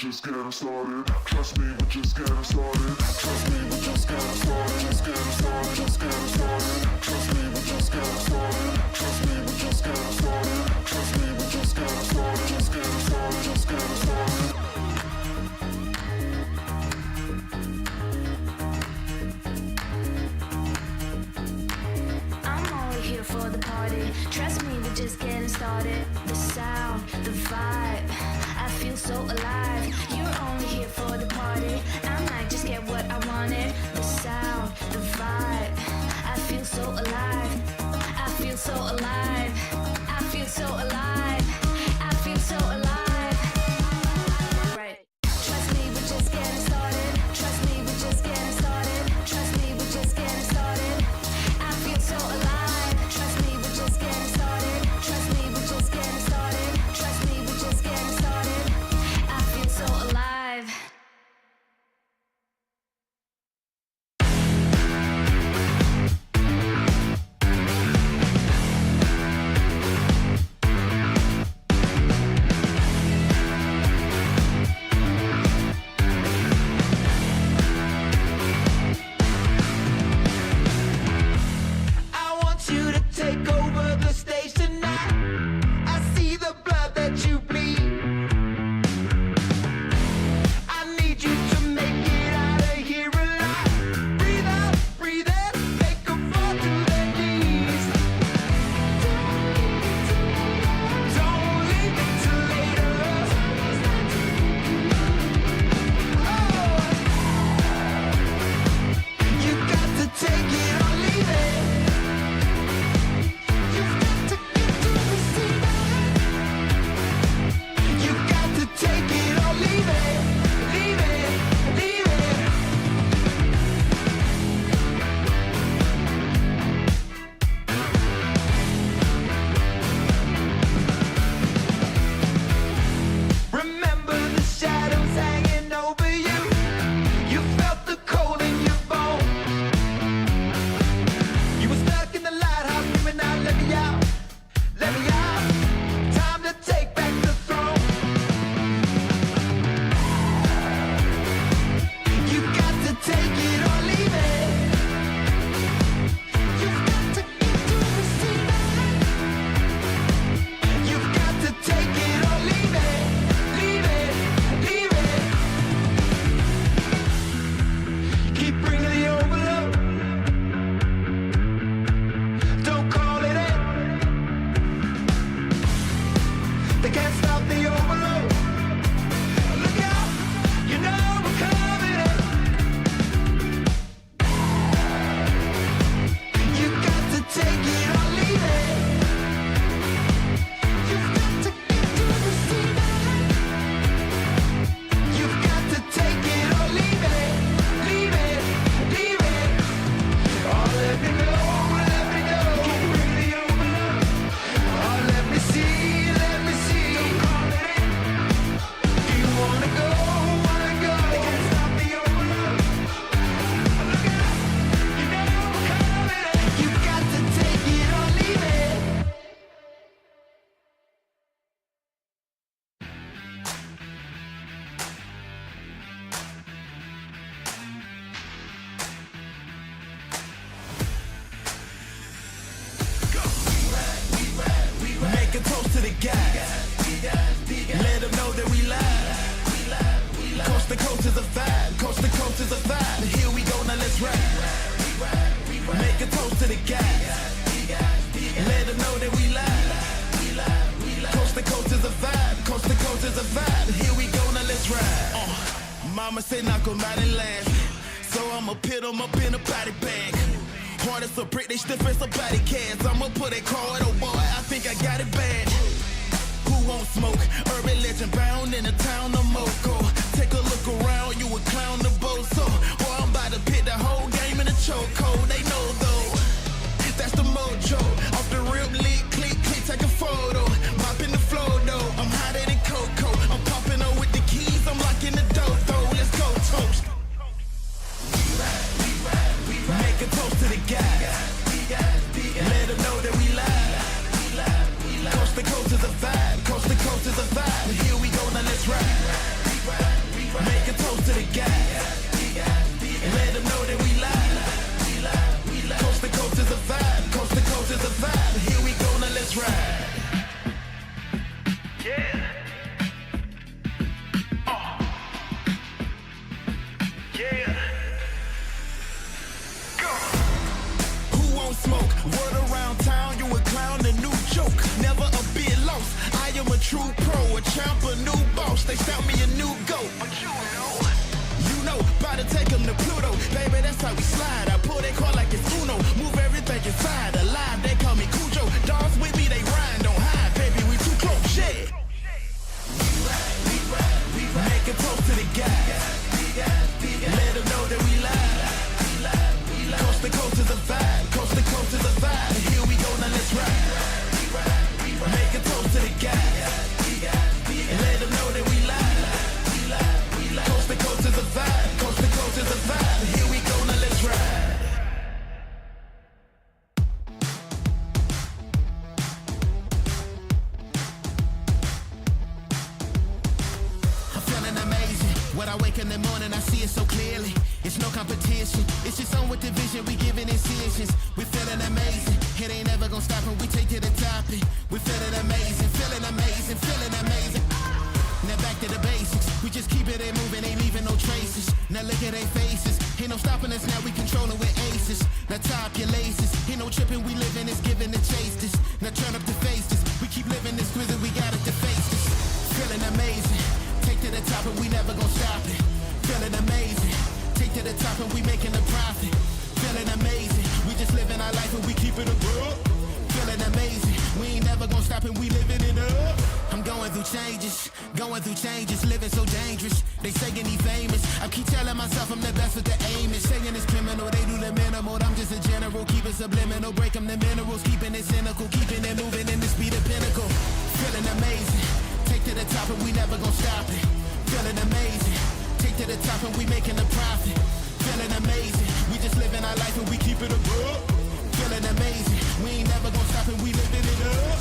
just getting started. Trust me, we're just getting started. Trust me, we're just getting started. Just getting started. Just getting started. Trust me, we're just getting started. Trust me, we're just getting started. Trust me, we're just getting started. Just getting started. Just getting started. I'm only here for the party. Trust me, we're just getting started. The sound, the vibe, I feel so alive. You're only here for the party. I might just get what I wanted. The sound, the vibe, I feel so alive. I feel so alive. I feel so alive. I feel so alive. Right. Trust me, we're just getting started. Trust me, we're just getting started. Trust me, we're just getting started. I feel so alive. Trust me, we're just getting started. Trust me, we're just getting started. Trust me, we're just getting started. I feel so alive. I want you to take over the stage tonight. I see the blood that you bleed. I need you to make it out of here alive. Breathe out, breathe in, make them fall to their knees. Don't leave it till later. Oh, you got to take it or leave it. You've got to get to receive it. You got to take it or leave it. Leave it, leave it. Remember the shadows hanging over you. You felt the cold in your bones. You were stuck in the lighthouse, screaming out, let me out, let me out. Time to take back the throne. You got to take it or leave it. You've got to get to receive it. You've got to take it or leave it. Leave it, leave it. Keep bringing the overload. Don't call it in. They can't stop the overload. Look out, you know we're coming in. You got to take it or leave it. You've got to get to receive it. You've got to take it or leave it. Leave it, leave it. Oh, let me know, let me know. Keep bringing the overload. Oh, let me see, let me see. Don't call it in. Do you wanna go, wanna go? They can't stop the overload. Look out, you know we're coming in. You got to take it or leave it. Make a toast to the guys. Let them know that we live. Coast to coast is a vibe. Coast to coast is a vibe. Here we go, now let's ride. Make a toast to the guys. Let them know that we live. Coast to coast is a vibe. Coast to coast is a vibe. Here we go, now let's ride. Mama said knock 'em out and laugh. So I'ma pit 'em up in a body bag. Hard as a brick, they stiff as a body cast. I'ma put a card, oh boy, I think I got it bad. Who won't smoke? Urban legend bound in the town of Moco. Take a look around, you a clown the bozo. Boy, I'm about to pit the whole game in a chokehold. They know though, that's the mojo. Off the rip, leak, click, click, take a photo. Mopping the floor though, I'm hotter than Coco. I'm popping up with the keys, I'm locking the door though. Let's go toast. Make a toast to the guys. Let them know that we live. Coast to coast is a vibe. Coast to coast is a vibe. Here we go, now let's ride. gas. Let them know that we live. Coast to coast is a vibe. Coast to coast is a vibe. Here we go, now let's ride. Yeah. Yeah. Go. Who won't smoke? Word around town, you a clown, a new joke. Never a bit lost. I am a true pro, a champ, a new boss. They stout me a new goat. But you know. You know, about to take them to Pluto. Baby, that's how we slide. I pull that car like it's Uno. Move everything inside. Alive, they call me Cujo. Dogs with me, they ride, don't hide. Baby, we too close, shit. Make a toast to the guys. Let them know that we live. Coast to coast is a vibe. Coast to coast is a vibe. Here we go, now let's ride. Make a toast to the guys. Let them know that we live. Coast to coast is a vibe. Coast to coast is a vibe. Here we go, now let's ride. I'm feeling amazing. When I wake in the morning, I see it so clearly. It's no competition. It's just on with the vision. We giving incisions. We feeling amazing. It ain't never gonna stop when we take to the top. We feeling amazing, feeling amazing, feeling amazing. Now back to the basics. We just keep it in moving, ain't leaving no traces. Now look at their faces. Ain't no stopping us now. We controlling with aces. Now top your laces. Ain't no tripping. We living this, giving the chase this. Now turn up the faces. We keep living this grizzly. We got it to face this. Feeling amazing. Take to the top and we never gonna stop it. Feeling amazing. Take to the top and we making a profit. Feeling amazing. We just living our life and we keep it above. Feeling amazing. We ain't never gonna stop and we living it up. I'm going through changes, living so dangerous. They saying he famous. I keep telling myself I'm the best with the aim. Is saying it's criminal, they do the minimal. I'm just a general, keep it subliminal. Break them the minerals, keeping it cynical. Keeping it moving in the speed of pinnacle. Feeling amazing. Take to the top and we never gonna stop it. Feeling amazing. Take to the top and we making a profit. Feeling amazing. We just living our life and we keep it above. Feeling amazing. We ain't never gonna stop and we living it up.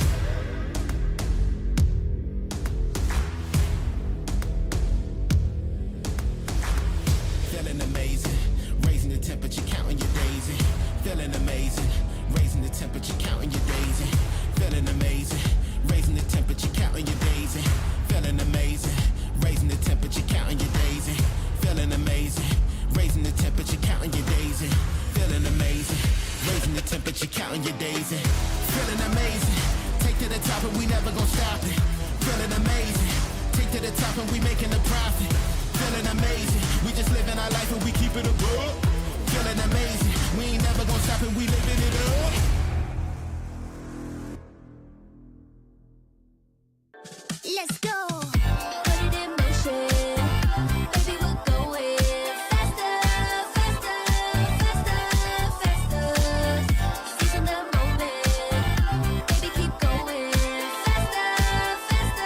Feeling amazing. Raising the temperature, counting your days. Feeling amazing. Raising the temperature, counting your days. Feeling amazing. Raising the temperature, counting your days. Feeling amazing. Raising the temperature, counting your days. Feeling amazing. Raising the temperature, counting your days. Feeling amazing. Raising the temperature, counting your days. Feeling amazing. Take to the top and we never gonna stop it. Feeling amazing. Take to the top and we making a profit. Feeling amazing. We just living our life and we keep it above. Feeling amazing. We ain't never gonna stop and we living it up. Let's go. Put it in motion. Baby, we're going faster, faster, faster, faster. Seizing the moment. Baby, keep going faster, faster,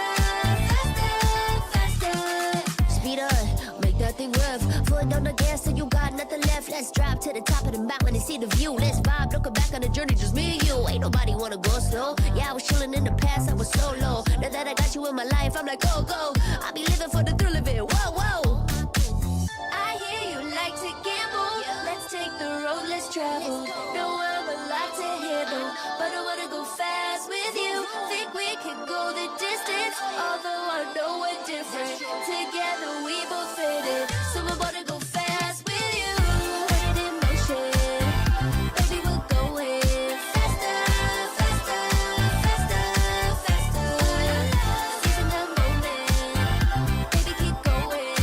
faster, faster. Speed up, make that thing rev. Foot on the gas so you got nothing left. Let's drive to the top of the mountain and see the view. Let's vibe, looking back on the journey, just me and you. Ain't nobody wanna go slow. Yeah, I was chilling in the past, I was solo. Now that I got you in my life, I'm like, go, go. I be living for the thrill of it, whoa, whoa. I hear you like to gamble. Let's take the road, let's travel. Know I'm a lot to handle, but I wanna go fast with you. Think we could go the distance, although I know we're different. Together we both fit it, so I wanna go fast with you. Put it in motion. Baby, we're going faster, faster, faster, faster. Seizing the moment. Baby, keep going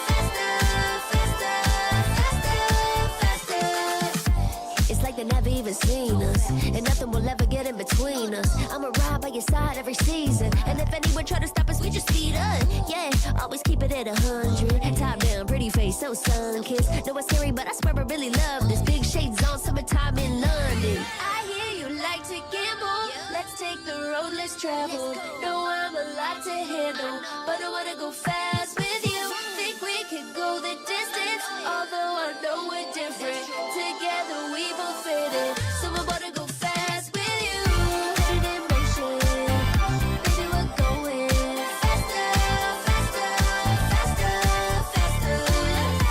faster, faster, faster, faster. It's like they never even seen us, and nothing will ever get in between us. I'ma ride by your side every season, and if anyone try to stop us, we just speed up. Yeah, always keep it at 100. Top down, pretty face, so sun-kissed. Know it's scary, but I swear I really love this. Big shades on, summertime in London. I hear you like to gamble. Let's take the road, let's travel. Know I'm a lot to handle, but I wanna go fast with you. Think we could go the distance, although I know we're different. Together we both fit it, so I wanna go fast with you. Put it in motion. Baby, we're going faster, faster, faster, faster.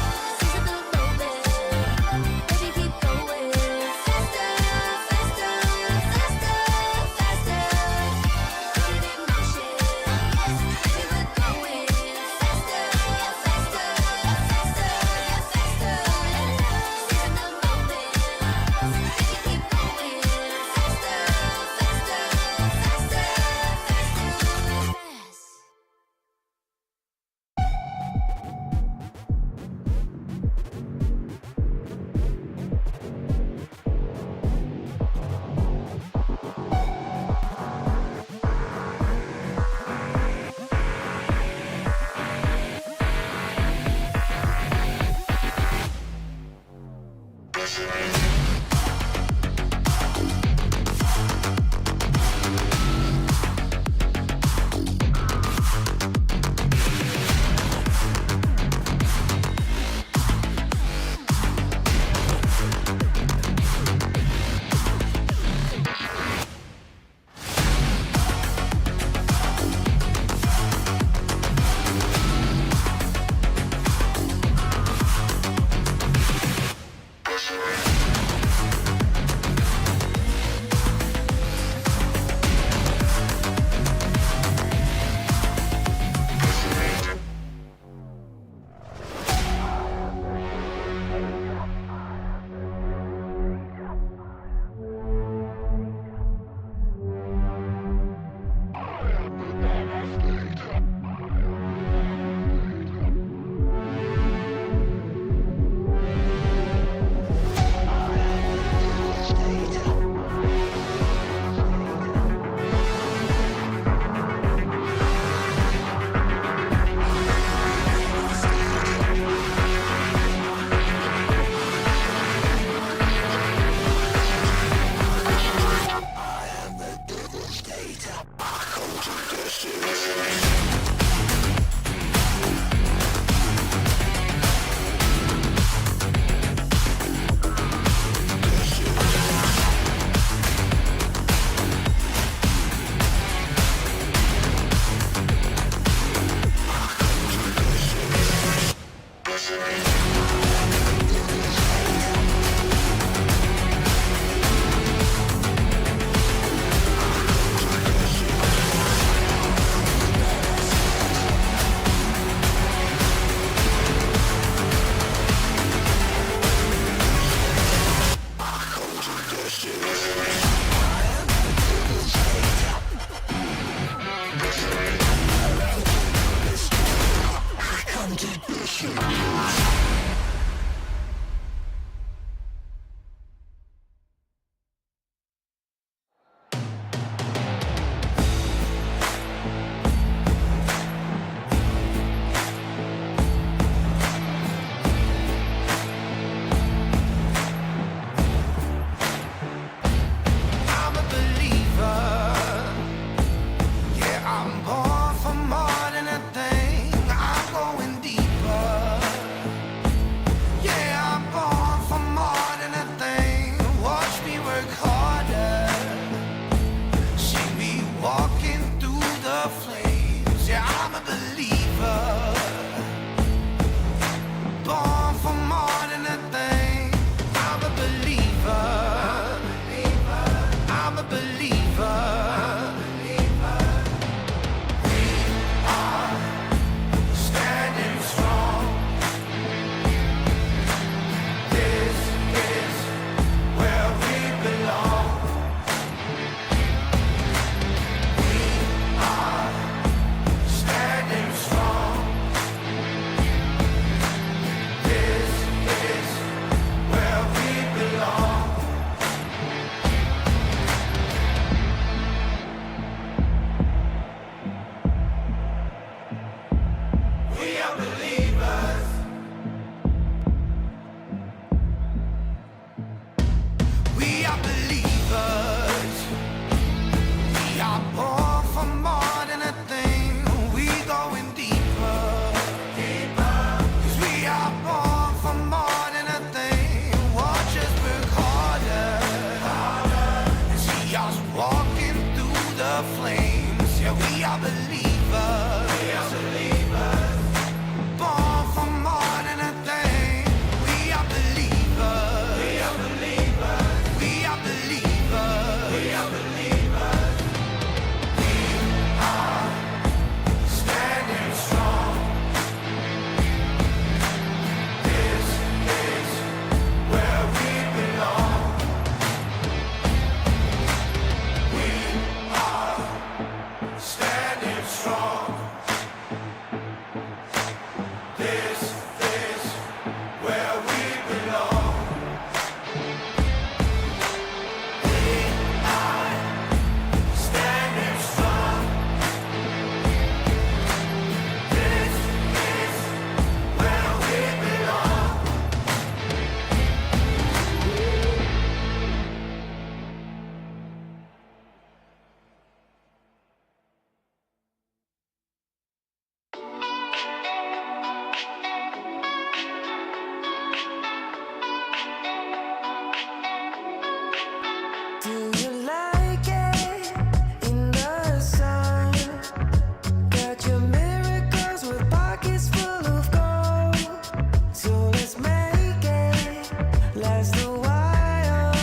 the flames. Yeah, we are believers. Born for more than a thing. We are believers. We are believers. We are believers. We are standing strong. This is where we belong. We are standing strong. This is where we belong. We are standing strong. This is where we belong. Do you like it in the sun? Got your miracles with pockets full of gold. So let's make it last a while.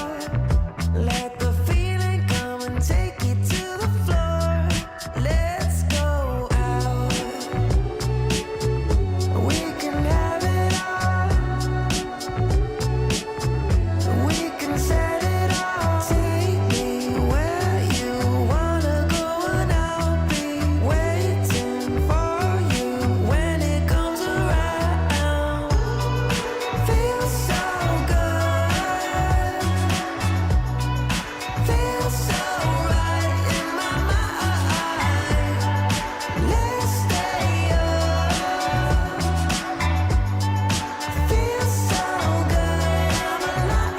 Let the feeling come and take you to the floor. Let's go out. We can have it all. We can set it all. Take me where you wanna go, and I'll be waiting for you when it comes around. Feels so good. Feels so right in my mind. Let's stay up. Feels so good. I'm alive.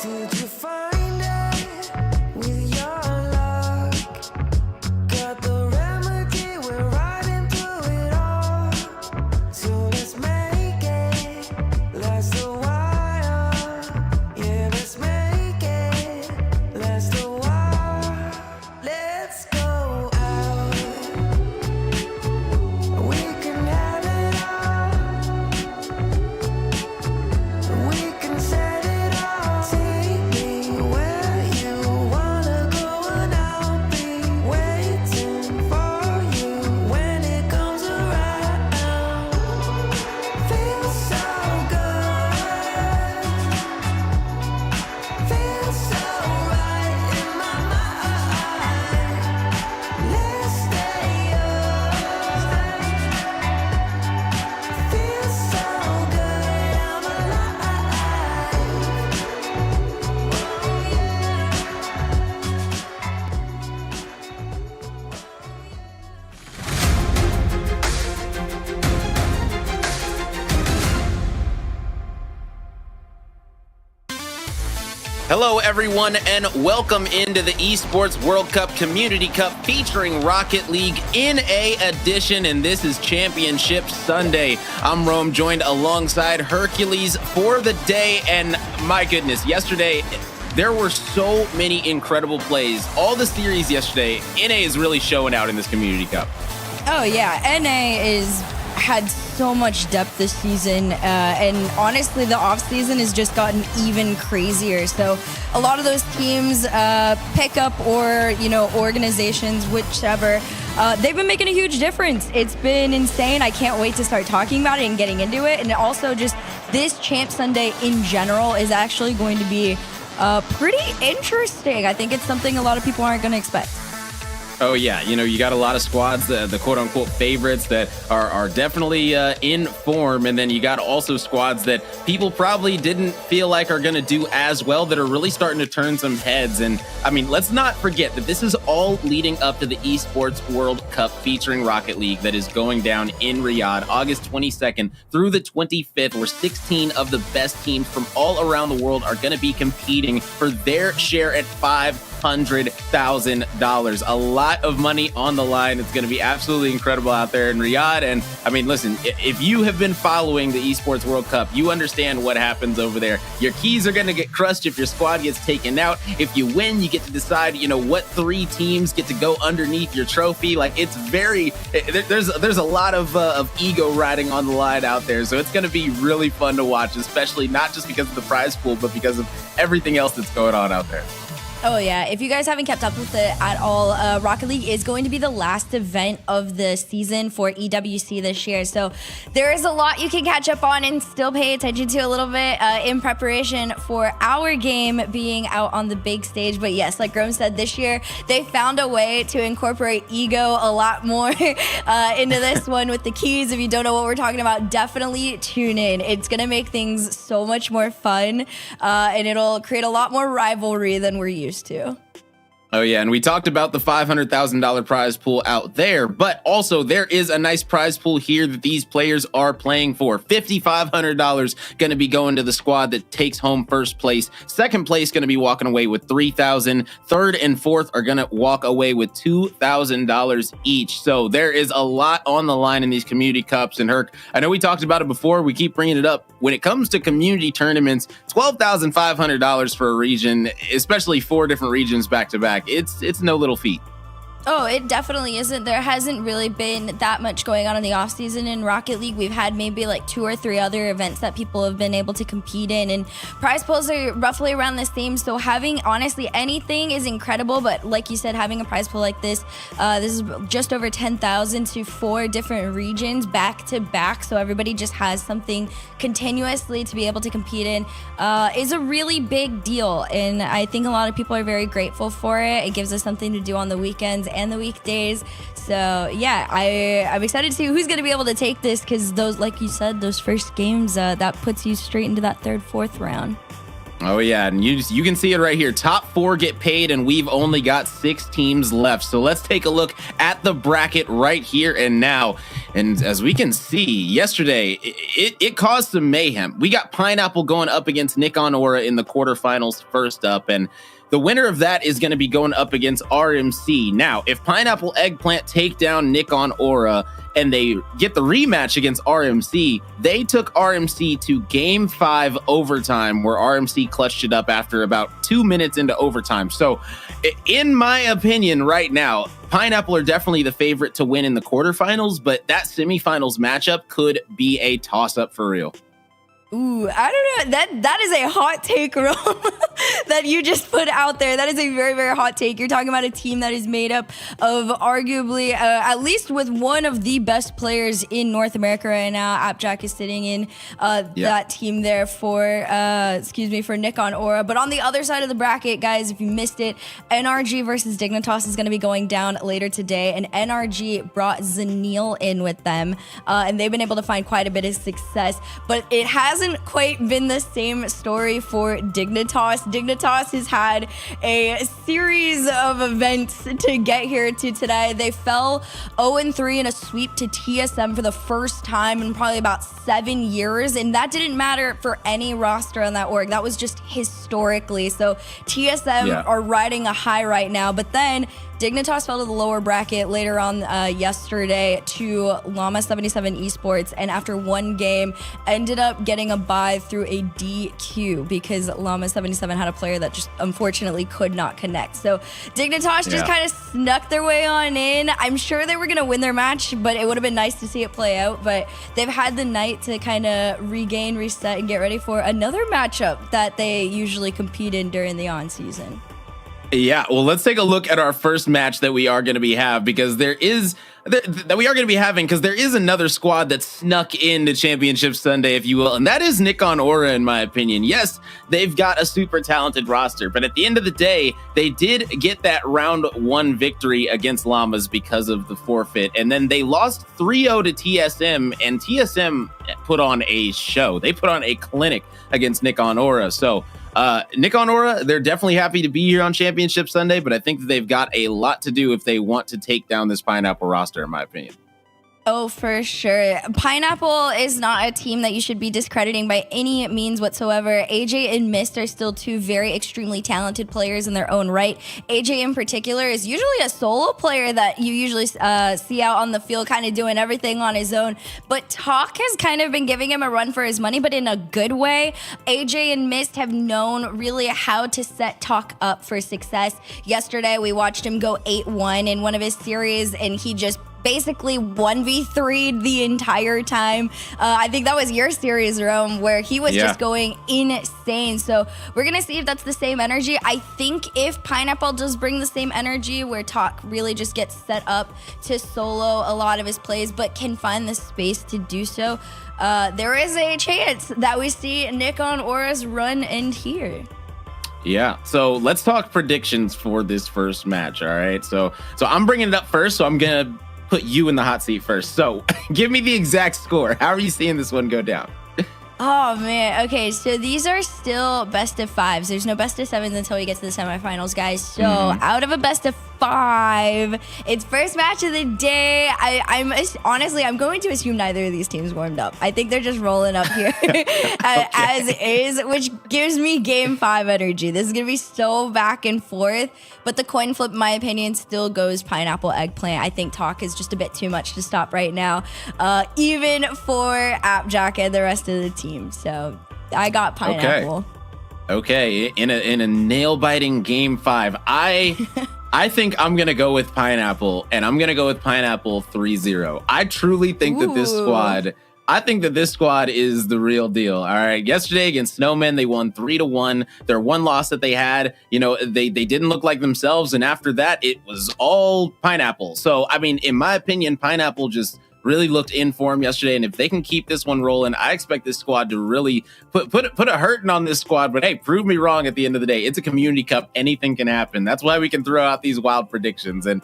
Did you find it with your luck? Got the remedy, we're riding through it all. So let's make it last a while. Yeah, let's make it last a while. Let's go out. We can have it all. We can set it all. Take me where you wanna go, and I'll be waiting for you when it comes around. Feels so good. Feels so right in my mind. Let's stay up. Feels so good. I'm alive. Oh yeah. Hello, everyone, and welcome into the Esports World Cup Community Cup featuring Rocket League in A edition, and this is Championship Sunday. I'm Rome, joined alongside Hercules for the day, and my goodness, yesterday there were so many incredible plays. All the series yesterday, NA is really showing out in this Community Cup. Oh yeah, NA had so much depth this season, and honestly, the off season has just gotten even crazier. So a lot of those teams, pick up or organizations, whichever, they've been making a huge difference. It's been insane. I can't wait to start talking about it and getting into it. And also, just this Champ Sunday in general is actually going to be pretty interesting. I think it's something a lot of people aren't going to expect. Oh yeah, you got a lot of squads, the quote-unquote favorites that are definitely in form, and then you got also squads that people probably didn't feel like are going to do as well, that are really starting to turn some heads. And I mean, let's not forget that this is all leading up to the Esports World Cup featuring Rocket League that is going down in Riyadh August 22nd through the 25th, where 16 of the best teams from all around the world are going to be competing for their share at 5 $500,000. A lot of money on the line. It's going to be absolutely incredible out there in Riyadh. And I mean, listen, if you have been following the Esports World Cup, you understand what happens over there. Your keys are going to get crushed if your squad gets taken out. If you win, you get to decide, what 3 teams get to go underneath your trophy. Like, it's there's a lot of ego riding on the line out there. So it's going to be really fun to watch, especially not just because of the prize pool, but because of everything else that's going on out there. Oh, yeah. If you guys haven't kept up with it at all, Rocket League is going to be the last event of the season for EWC this year. So there is a lot you can catch up on and still pay attention to a little bit in preparation for our game being out on the big stage. But yes, like Grom said, this year they found a way to incorporate ego a lot more into this one with the keys. If you don't know what we're talking about, definitely tune in. It's going to make things so much more fun and it'll create a lot more rivalry than we're used to. Oh, yeah. And we talked about the $500,000 prize pool out there, but also there is a nice prize pool here that these players are playing for. $5,500 going to be going to the squad that takes home first place. Second place going to be walking away with $3,000. Third and fourth are going to walk away with $2,000 each. So there is a lot on the line in these community cups. And Herc, I know we talked about it before. We keep bringing it up. When it comes to community tournaments, $12,500 for a region, especially 4 different regions back to back. It's no little feat. Oh, it definitely isn't. There hasn't really been that much going on in the off season in Rocket League. We've had maybe like 2 or 3 other events that people have been able to compete in, and prize pools are roughly around the same. So having honestly anything is incredible. But like you said, having a prize pool like this is just over 10,000 to 4 different regions back to back. So everybody just has something continuously to be able to compete in is a really big deal. And I think a lot of people are very grateful for it. It gives us something to do on the weekends and the weekdays. So yeah, I'm excited to see who's going to be able to take this, because those, like you said, those first games, that puts you straight into that 3rd, 4th round. Oh, yeah. And you can see it right here. Top 4 get paid, and we've only got 6 teams left. So let's take a look at the bracket right here and now. And as we can see, yesterday, it caused some mayhem. We got Pineapple going up against Nick on Aura in the quarterfinals first up. And the winner of that is going to be going up against RMC. Now, if Pineapple Eggplant take down Nick on Aura and they get the rematch against RMC, they took RMC to Game 5 overtime, where RMC clutched it up after about 2 minutes into overtime. So, in my opinion right now, Pineapple are definitely the favorite to win in the quarterfinals, but that semifinals matchup could be a toss-up for real. Ooh, I don't know. That is a hot take, Ro, that you just put out there. That is a very, very hot take. You're talking about a team that is made up of arguably, at least with one of the best players in North America right now. Appjack is sitting in that team there for Nick on Aura. But on the other side of the bracket, guys, if you missed it, NRG versus Dignitas is going to be going down later today. And NRG brought Zanil in with them. And they've been able to find quite a bit of success. But it hasn't quite been the same story for Dignitas. Dignitas has had a series of events to get here to today. They fell 0-3 in a sweep to TSM for the first time in probably about 7 years, and that didn't matter for any roster on that org. That was just historically. So TSM are riding a high right now, but then Dignitas fell to the lower bracket later on yesterday to Llama 77 Esports, and after one game ended up getting a bye through a DQ because Llama 77 had a player that just unfortunately could not connect. So Dignitas just kind of snuck their way on in. I'm sure they were going to win their match, but it would have been nice to see it play out. But they've had the night to kind of regain, reset, and get ready for another matchup that they usually compete in during the on-season. Yeah, well, let's take a look at our first match that we are going to be having, because there is another squad that snuck into Championship Sunday, if you will, and that is Nick on Aura, in my opinion. Yes, they've got a super talented roster, but at the end of the day, they did get that round 1 victory against Llamas because of the forfeit, and then they lost 3-0 to TSM, and TSM put on a show. They put on a clinic against Nick on Aura, so Nick on Aura, they're definitely happy to be here on Championship Sunday, but I think that they've got a lot to do if they want to take down this Pineapple roster, in my opinion. Oh, for sure. Pineapple is not a team that you should be discrediting by any means whatsoever. AJ and Mist are still two very extremely talented players in their own right. AJ in particular is usually a solo player that you usually see out on the field kind of doing everything on his own. But Talk has kind of been giving him a run for his money, but in a good way. AJ and Mist have known really how to set Talk up for success. Yesterday, we watched him go 8-1 in one of his series, and he just basically 1v3'd the entire time. I think that was your series, Rome, where he was just going insane. So we're going to see if that's the same energy. I think if Pineapple does bring the same energy where Talk really just gets set up to solo a lot of his plays, but can find the space to do so, there is a chance that we see Nick on Aura's run end here. Yeah, so let's talk predictions for this first match, all right? So I'm bringing it up first, so I'm going to put you in the hot seat first. So give me the exact score. How are you seeing this one go down? Oh, man. Okay, so these are still best of fives. There's no best of sevens until we get to the semifinals, guys. So out of a best of 5, it's first match of the day. I'm honestly, I'm going to assume neither of these teams warmed up. I think they're just rolling up here as is, which gives me game 5 energy. This is going to be so back and forth, but the coin flip, in my opinion, still goes Pineapple Eggplant. I think Talk is just a bit too much to stop right now, even for Appjack and the rest of the team. So I got Pineapple. Okay, in a nail-biting game 5, I think I'm going to go with Pineapple, and I'm going to go with Pineapple 3-0. I truly think that this squad is the real deal. All right. Yesterday against Snowmen, they won 3-1. Their one loss that they had, they didn't look like themselves. And after that, it was all Pineapple. So, I mean, in my opinion, Pineapple just really looked in form yesterday, and if they can keep this one rolling, I expect this squad to really put a hurting on this squad. But hey, prove me wrong at the end of the day. It's a community cup. Anything can happen. That's why we can throw out these wild predictions. And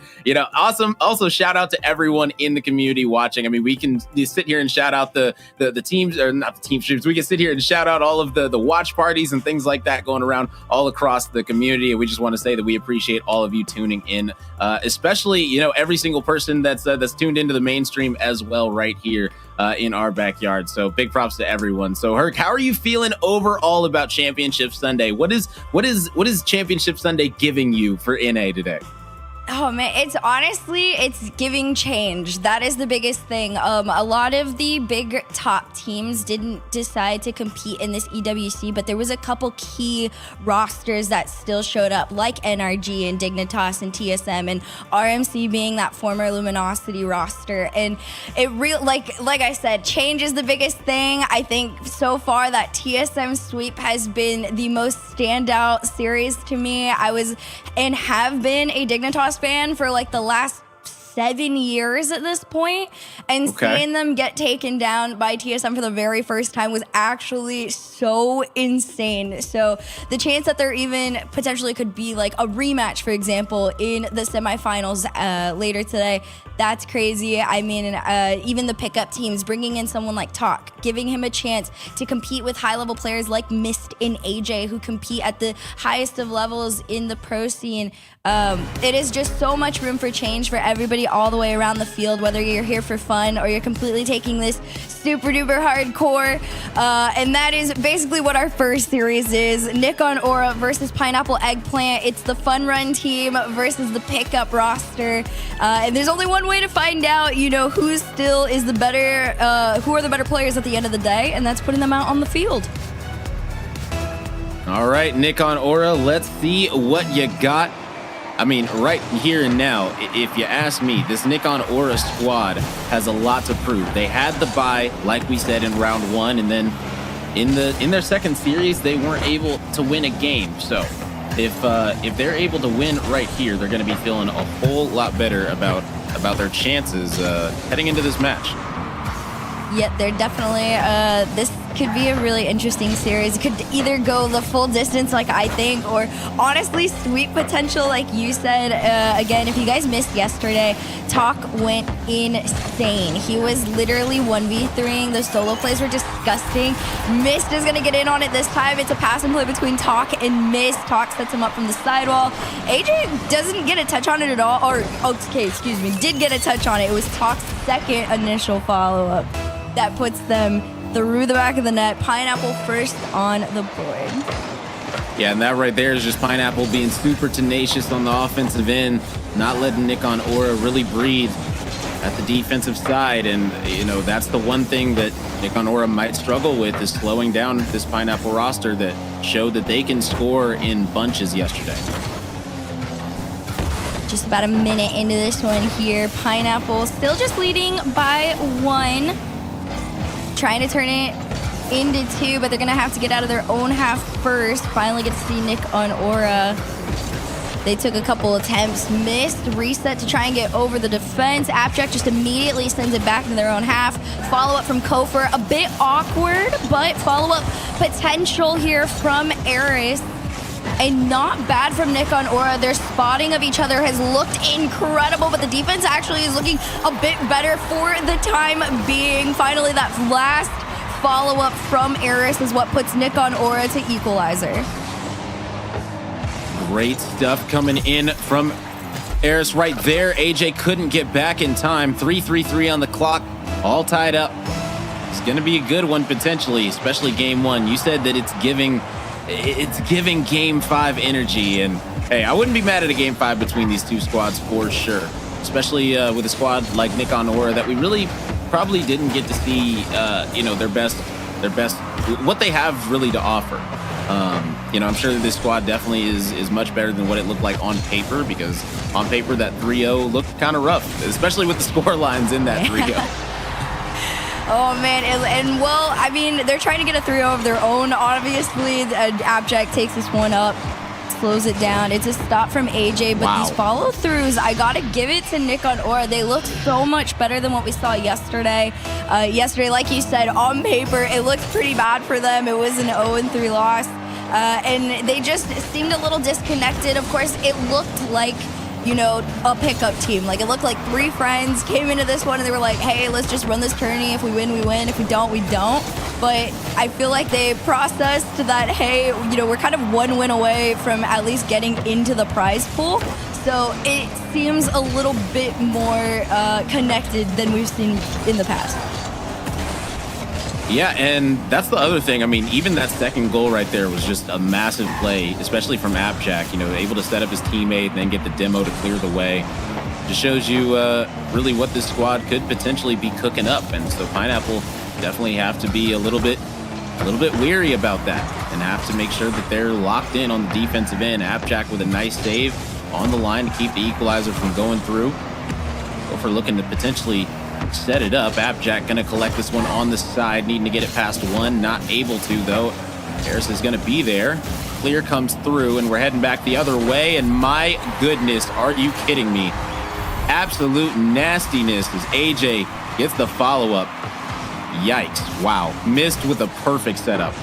awesome. Also, shout out to everyone in the community watching. I mean, we can sit here and shout out the teams, or not the team streams. We can sit here and shout out all of the watch parties and things like that going around all across the community. And we just want to say that we appreciate all of you tuning in, especially every single person that's tuned into the mainstream as well right here in our backyard. So big props to everyone. So Herc, how are you feeling overall about Championship Sunday? What is Championship Sunday giving you for NA today? Oh man, it's giving change. That is the biggest thing. A lot of the big top teams didn't decide to compete in this EWC, but there was a couple key rosters that still showed up, like NRG and Dignitas and TSM, and RMC being that former Luminosity roster. And it like I said, change is the biggest thing. I think so far that TSM sweep has been the most standout series to me. I was and have been a Dignitas fan for like the last 7 years at this point, and seeing them get taken down by TSM for the very first time was actually so insane. So the chance that there even potentially could be like a rematch, for example, in the semifinals later today, that's crazy. I mean, even the pickup teams bringing in someone like Talk, giving him a chance to compete with high-level players like Mist and AJ, who compete at the highest of levels in the pro scene. It is just so much room for change for everybody all the way around the field, whether you're here for fun or you're completely taking this super duper hardcore. And that is basically what our first series is. Nick on Aura versus Pineapple Eggplant. It's the fun run team versus the pickup roster. And there's only one way to find out, who still is the better, who are the better players at the end of the day, and that's putting them out on the field. All right, Nick on Aura, let's see what you got. I mean, right here and now, if you ask me, this Nick on Aura squad has a lot to prove. They had the bye, like we said, in round 1, and then in their second series, they weren't able to win a game. So if they're able to win right here, they're going to be feeling a whole lot better about their chances heading into this match. Yeah, they're definitely, this could be a really interesting series. It could either go the full distance like I think, or honestly sweep potential like you said. Again, if you guys missed yesterday, Talk went insane. He was literally 1v3ing. Those solo plays were disgusting. Mist is going to get in on it this time. It's a pass and play between Talk and Mist. Talk sets him up from the sidewall. AJ doesn't get a touch on it at all, or, okay, excuse me, did get a touch on it. It was Talk's second initial follow-up that puts them through the back of the net. Pineapple first on the board. Yeah, and that right there is just Pineapple being super tenacious on the offensive end, not letting Nick on Aura really breathe at the defensive side. And, you know, that's the one thing that Nick on Aura might struggle with, is slowing down this Pineapple roster that showed that they can score in bunches yesterday. Just about a minute into this one here. Pineapple still just leading by 1. Trying to turn it into 2, but they're going to have to get out of their own half first. Finally get to see Nick on Aura. They took a couple attempts, missed, reset to try and get over the defense. Abstract just immediately sends it back into their own half. Follow-up from Kofor, a bit awkward, but follow-up potential here from Eris. And not bad from Nick on Aura. Their spotting of each other has looked incredible, but the defense actually is looking a bit better for the time being. Finally, that last follow-up from Eris is what puts Nick on Aura to equalizer. Great stuff coming in from Eris right there. AJ couldn't get back in time. 3:33 on the clock, all tied up. It's going to be a good one potentially, especially game 1. You said that it's giving game 5 energy, and hey, I wouldn't be mad at a game 5 between these two squads for sure, especially with a squad like Nick on Aura that we really probably didn't get to see you know, their best what they have really to offer. You know, I'm sure that this squad definitely is much better than what it looked like on paper, because on paper that 3-0 looked kind of rough, especially with the score lines in that 3-0. Oh, man. And well, I mean, they're trying to get a 3-0 of their own, obviously. Abstract takes this one up, slows it down. It's a stop from AJ, but these follow-through, I got to give it to Nick on Aura. They look so much better than what we saw yesterday. Yesterday, like you said, on paper, it looked pretty bad for them. It was an 0-3 loss. And they just seemed a little disconnected. Of course, it looked like, you know, a pickup team. Like, it looked like 3 friends came into this one and they were like, hey, let's just run this tourney. If we win, we win. If we don't, we don't. But I feel like they processed that, hey, you know, we're kind of 1 win away from at least getting into the prize pool. So it seems a little bit more connected than we've seen in the past. Yeah, and that's the other thing. I mean, even that second goal right there was just a massive play, especially from Abjack, you know, able to set up his teammate and then get the demo to clear the way. Just shows you really what this squad could potentially be cooking up. And so Pineapple definitely have to be a little bit weary about that and have to make sure that they're locked in on the defensive end. Abjack with a nice save on the line to keep the equalizer from going through. Gopher looking to potentially set it up. Abjack gonna collect this one on the side, needing to get it past 1, not able to though. Harris is gonna be there. Clear comes through and we're heading back the other way, and my goodness, are you kidding me? Absolute nastiness as AJ gets the follow-up. Yikes, wow. Missed with a perfect setup.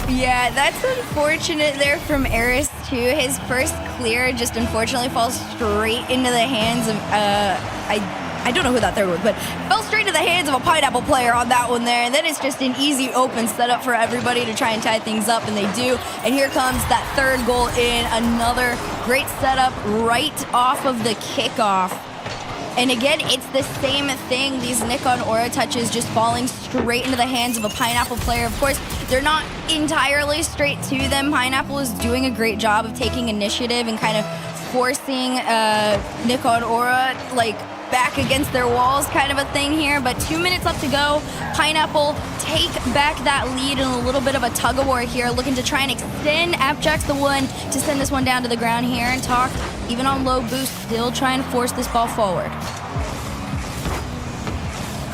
Yeah, that's unfortunate there from Eris too. His first clear just unfortunately falls straight into the hands of, I don't know who that third was, but fell straight into the hands of a Pineapple player on that one there. And then it's just an easy open setup for everybody to try and tie things up, and they do. And here comes that third goal in. Another great setup right off of the kickoff. And again, it's the same thing. These Nick on Aura touches just falling straight into the hands of a Pineapple player. Of course, they're not entirely straight to them. Pineapple is doing a great job of taking initiative and kind of forcing Nick on Aura, like, back against their walls kind of a thing here. But 2 minutes left to go. Pineapple take back that lead in a little bit of a tug-of-war here, looking to try and extend. Abjack's the one to send this one down to the ground here, and Talk, even on low boost, still trying to force this ball forward.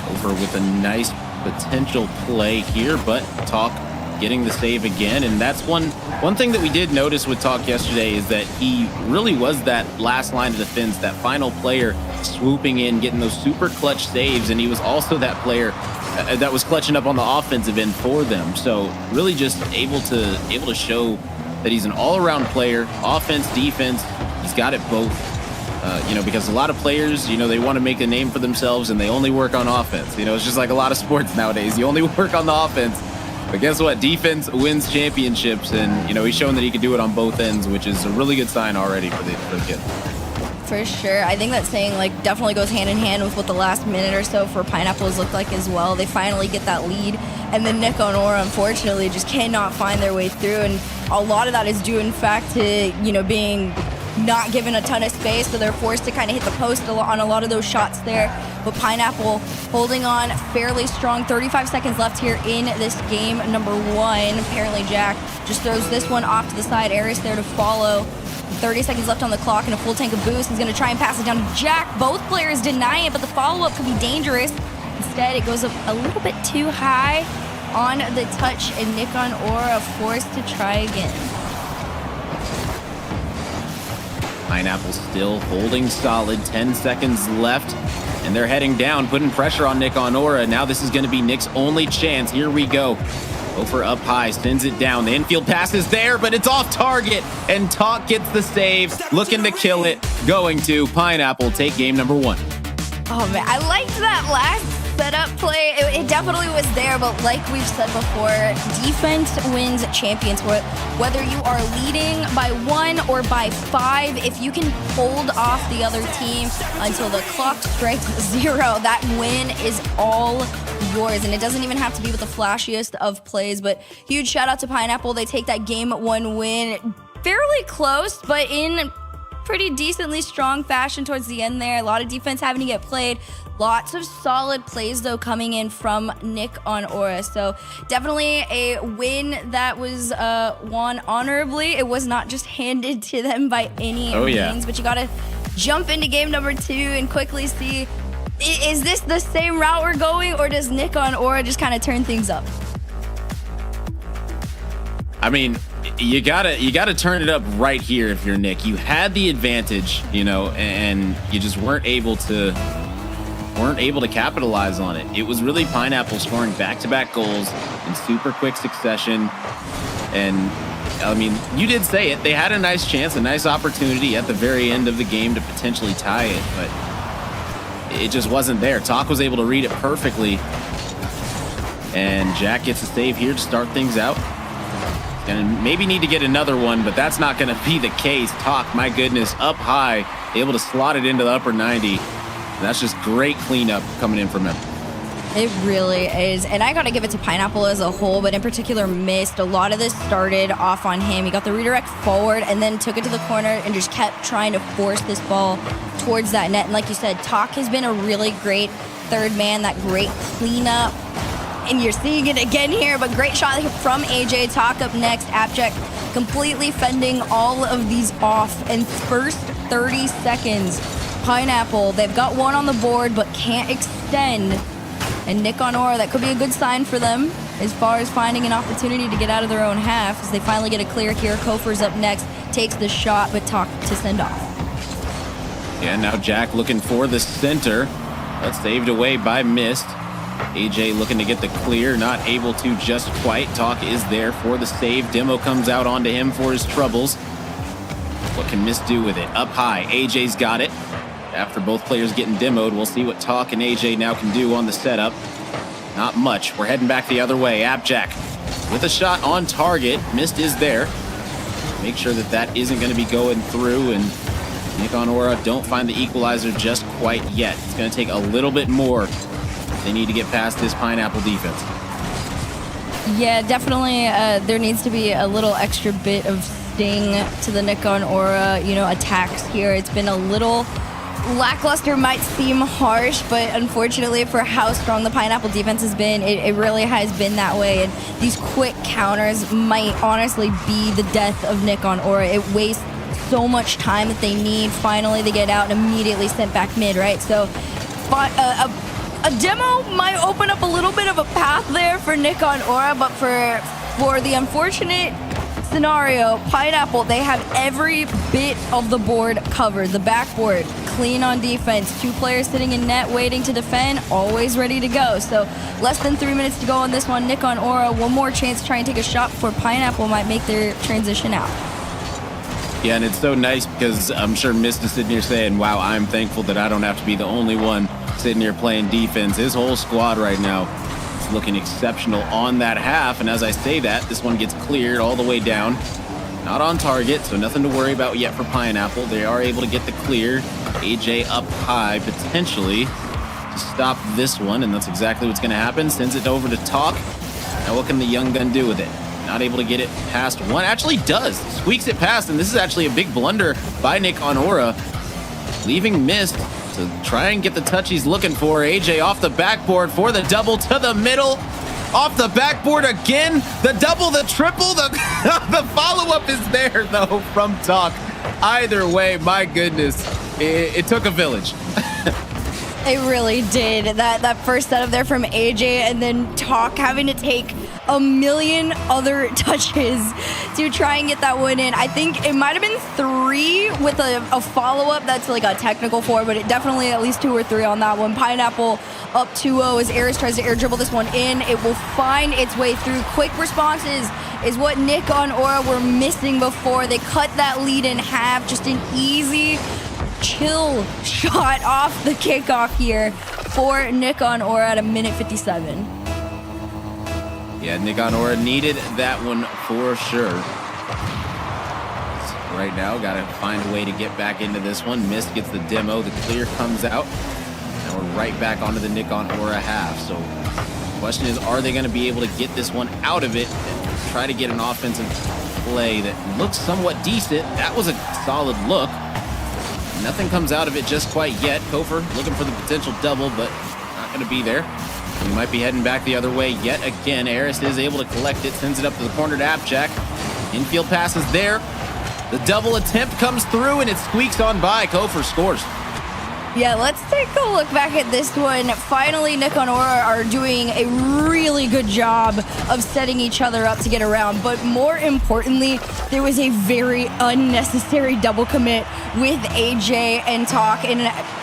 Over with a nice potential play here, but Talk getting the save again. And that's one thing that we did notice with Talk yesterday, is that he really was that last line of defense, that final player swooping in, getting those super clutch saves, and he was also that player that was clutching up on the offensive end for them. So really just able to show that he's an all-around player, offense, defense. He's got it both. You know, because a lot of players, you know, they want to make a name for themselves and they only work on offense. You know, it's just like a lot of sports nowadays. You only work on the offense. But guess what? Defense wins championships, and, you know, he's shown that he can do it on both ends, which is a really good sign already for the kid. for sure. I think that saying like definitely goes hand in hand with what the last minute or so for Pineapples looked like as well. They finally get that lead, and then Nick on Aura unfortunately just cannot find their way through, and a lot of that is due in fact to, you know, being not given a ton of space, so they're forced to kind of hit the post on a lot of those shots there. But Pineapple holding on fairly strong. 35 seconds left here in this game number 1. Apparently Jack just throws this one off to the side. Aris there to follow. 30 seconds left on the clock and a full tank of boost. He's going to try and pass it down to Jack. Both players deny it, but the follow-up could be dangerous. Instead, it goes up a little bit too high on the touch, and Nick on Aura forced to try again. Pineapple still holding solid. 10 seconds left, and they're heading down, putting pressure on Nick on Aura. Now this is going to be Nick's only chance. Here we go. Gopher up high, sends it down. The infield pass is there, but it's off target, and Talk gets the save, looking to kill it. Going to Pineapple take game number 1. Oh man, I liked that last setup play. It definitely was there, but like we've said before, defense wins champions. Whether you are leading by 1 or by 5, if you can hold off the other team until the clock strikes 0, that win is all yours. And it doesn't even have to be with the flashiest of plays, but huge shout out to Pineapple. They take that game 1 win fairly close, but in pretty decently strong fashion towards the end there. A lot of defense having to get played. Lots of solid plays, though, coming in from Nick on Aura. So definitely a win that was won honorably. It was not just handed to them by any means, but you got to jump into game number 2 and quickly see, is this the same route we're going, or does Nick on Aura just kind of turn things up? I mean, you gotta turn it up right here if you're Nick. You had the advantage, you know, and you just weren't able to capitalize on it. It was really Pineapple scoring back-to-back goals in super quick succession. And I mean, you did say it. They had a nice chance, a nice opportunity at the very end of the game to potentially tie it, but it just wasn't there. Talk was able to read it perfectly, and Jack gets a save here to start things out. Gonna maybe need to get another one, but that's not gonna be the case. Talk, my goodness, up high, able to slot it into the upper 90. And that's just great cleanup coming in from him. It really is. And I got to give it to Pineapple as a whole, but in particular Mist. A lot of this started off on him. He got the redirect forward and then took it to the corner and just kept trying to force this ball towards that net. And like you said, Talk has been a really great third man, that great cleanup. And you're seeing it again here, but great shot from AJ. Talk up next. Abject completely fending all of these off. And first 30 seconds, Pineapple, they've got 1 on the board, but can't extend. And Nick on Aura, that could be a good sign for them as far as finding an opportunity to get out of their own half as they finally get a clear here. Kofer's up next, takes the shot, but Talk to send off. Yeah, now Jack looking for the center. That's saved away by Mist. AJ looking to get the clear, not able to just quite. Talk is there for the save. Demo comes out onto him for his troubles. What can Mist do with it? Up high, AJ's got it. After both players getting demoed, we'll see what Talk and AJ now can do on the setup. Not much. We're heading back the other way. Abjack with a shot on target. Mist is there. Make sure that isn't going to be going through, and Nick on Aura don't find the equalizer just quite yet. It's going to take a little bit more. They need to get past this Pineapple defense. Yeah, definitely there needs to be a little extra bit of sting to the Nick on Aura, attacks here. It's been a little lackluster, might seem harsh, but unfortunately for how strong the Pineapple defense has been, it really has been that way. And these quick counters might honestly be the death of Nick on Aura. It wastes so much time that they need. Finally, they get out and immediately sent back mid, right? So a demo might open up a little bit of a path there for Nick on Aura, but for the unfortunate scenario, Pineapple, they have every bit of the board covered. The backboard, clean on defense. 2 players sitting in net waiting to defend, always ready to go. So less than 3 minutes to go on this one. Nick on Aura, one more chance to try and take a shot before Pineapple might make their transition out. Yeah, and it's so nice because I'm sure Mist is sitting here saying, wow, I'm thankful that I don't have to be the only one sitting here playing defense. His whole squad right now is looking exceptional on that half. And as I say that, this one gets cleared all the way down. not on target, so nothing to worry about yet for Pineapple. They are able to get the clear. AJ up high, potentially, to stop this one, and that's exactly what's going to happen. Sends it over to Talk. Now what can the young gun do with it? Not able to get it past one. Actually does. Squeaks it past, and this is actually a big blunder by Nick on Aura, leaving Mist to try and get the touch he's looking for. AJ off the backboard for the double to the middle. Off the backboard again. The double, the triple, the follow-up is there, though, from Talk. Either way, my goodness, it took a village. It really did. That first setup there from AJ, and then Talk having to take a million other touches to try and get that one in. I think it might have been 3 with a follow-up that's like a technical 4, but it definitely at least 2 or 3 on that one. Pineapple up 2-0 as Aris tries to air dribble this one in. It will find its way through. Quick responses is what Nick on Aura were missing before. They cut that lead in half. Just an easy, chill shot off the kickoff here for Nick on Aura at a minute 57. Yeah, Nick on Aura needed that one for sure. So right now, got to find a way to get back into this one. Mist gets the demo. The clear comes out. And we're right back onto the Nick on Aura half. So the question is, are they going to be able to get this one out of it and try to get an offensive play that looks somewhat decent? That was a solid look. Nothing comes out of it just quite yet. Kofor looking for the potential double, but not going to be there. We might be heading back the other way yet again. Aris is able to collect it, sends it up to the corner to Appjack. Infield passes there. The double attempt comes through, and it squeaks on by. Kofor scores. Yeah, let's take a look back at this one. Finally, Nick on Aura are doing a really good job of setting each other up to get around. But more importantly, there was a very unnecessary double commit with AJ and Talk. And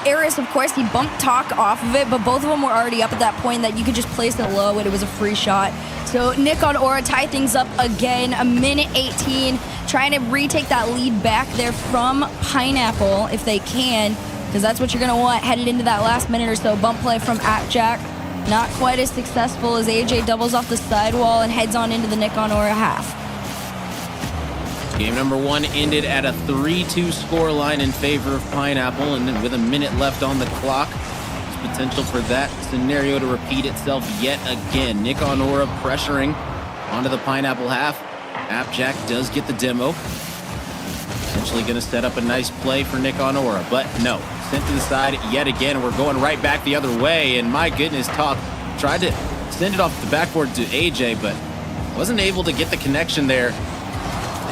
Aris, of course, he bumped Talk off of it, but both of them were already up at that point that you could just place it low and it was a free shot. So Nick on Aura tie things up again, a minute 18, trying to retake that lead back there from Pineapple if they can, because that's what you're going to want headed into that last minute or so. Bump play from Appjack. Not quite as successful as AJ doubles off the sidewall and heads on into the Nick on Aura half. Game number 1 ended at a 3-2 score line in favor of Pineapple, and then with a minute left on the clock, there's potential for that scenario to repeat itself yet again. Nick on Aura pressuring onto the Pineapple half. Appjack does get the demo. Potentially going to set up a nice play for Nick on Aura, but no. Sent to the side yet again. We're going right back the other way, and my goodness, Talk tried to send it off the backboard to AJ, but wasn't able to get the connection there.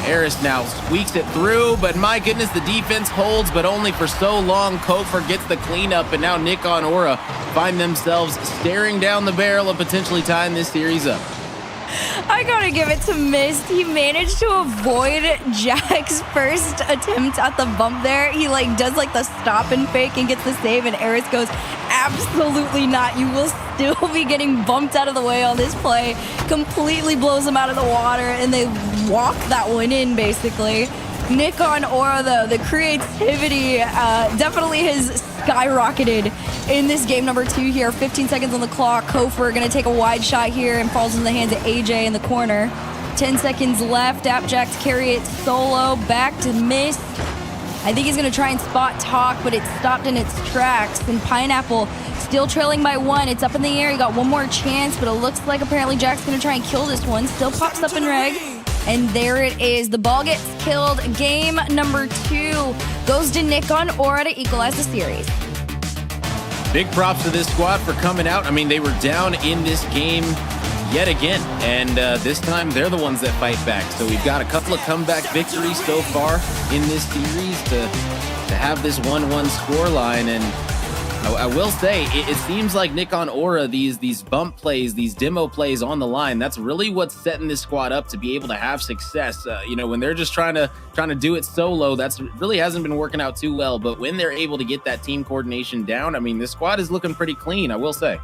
Aris now squeaks it through, but my goodness, the defense holds, but only for so long. Kofor gets the cleanup, and now Nick on Aura find themselves staring down the barrel of potentially tying this series up. I gotta give it to Mist. He managed to avoid Jack's first attempt at the bump there. He does the stop and fake and gets the save, and Aris goes, absolutely not. You will still be getting bumped out of the way on this play. Completely blows him out of the water, and they walk that one in, basically. Nick on Aura, though, the creativity definitely has skyrocketed in this game number 2 here. 15 seconds on the clock. Kofor going to take a wide shot here and falls in the hands of AJ in the corner. 10 seconds left. Appjack to carry it solo. Back to Mist. I think he's going to try and spot Talk, but it's stopped in its tracks. And Pineapple still trailing by 1. It's up in the air. He got one more chance, but it looks like apparently Jack's going to try and kill this one. Still pops up in reg. And there it is. The ball gets killed. Game number 2 goes to Nick on Aura to equalize the series. Big props to this squad for coming out. I mean, they were down in this game yet again, and this time they're the ones that fight back. So we've got a couple of comeback victories so far in this series to have this 1-1 score line. And I will say, it seems like Nick on Aura, these bump plays, these demo plays on the line, that's really what's setting this squad up to be able to have success. When they're just trying to do it solo, that's really hasn't been working out too well. But when they're able to get that team coordination down, I mean, this squad is looking pretty clean, I will say.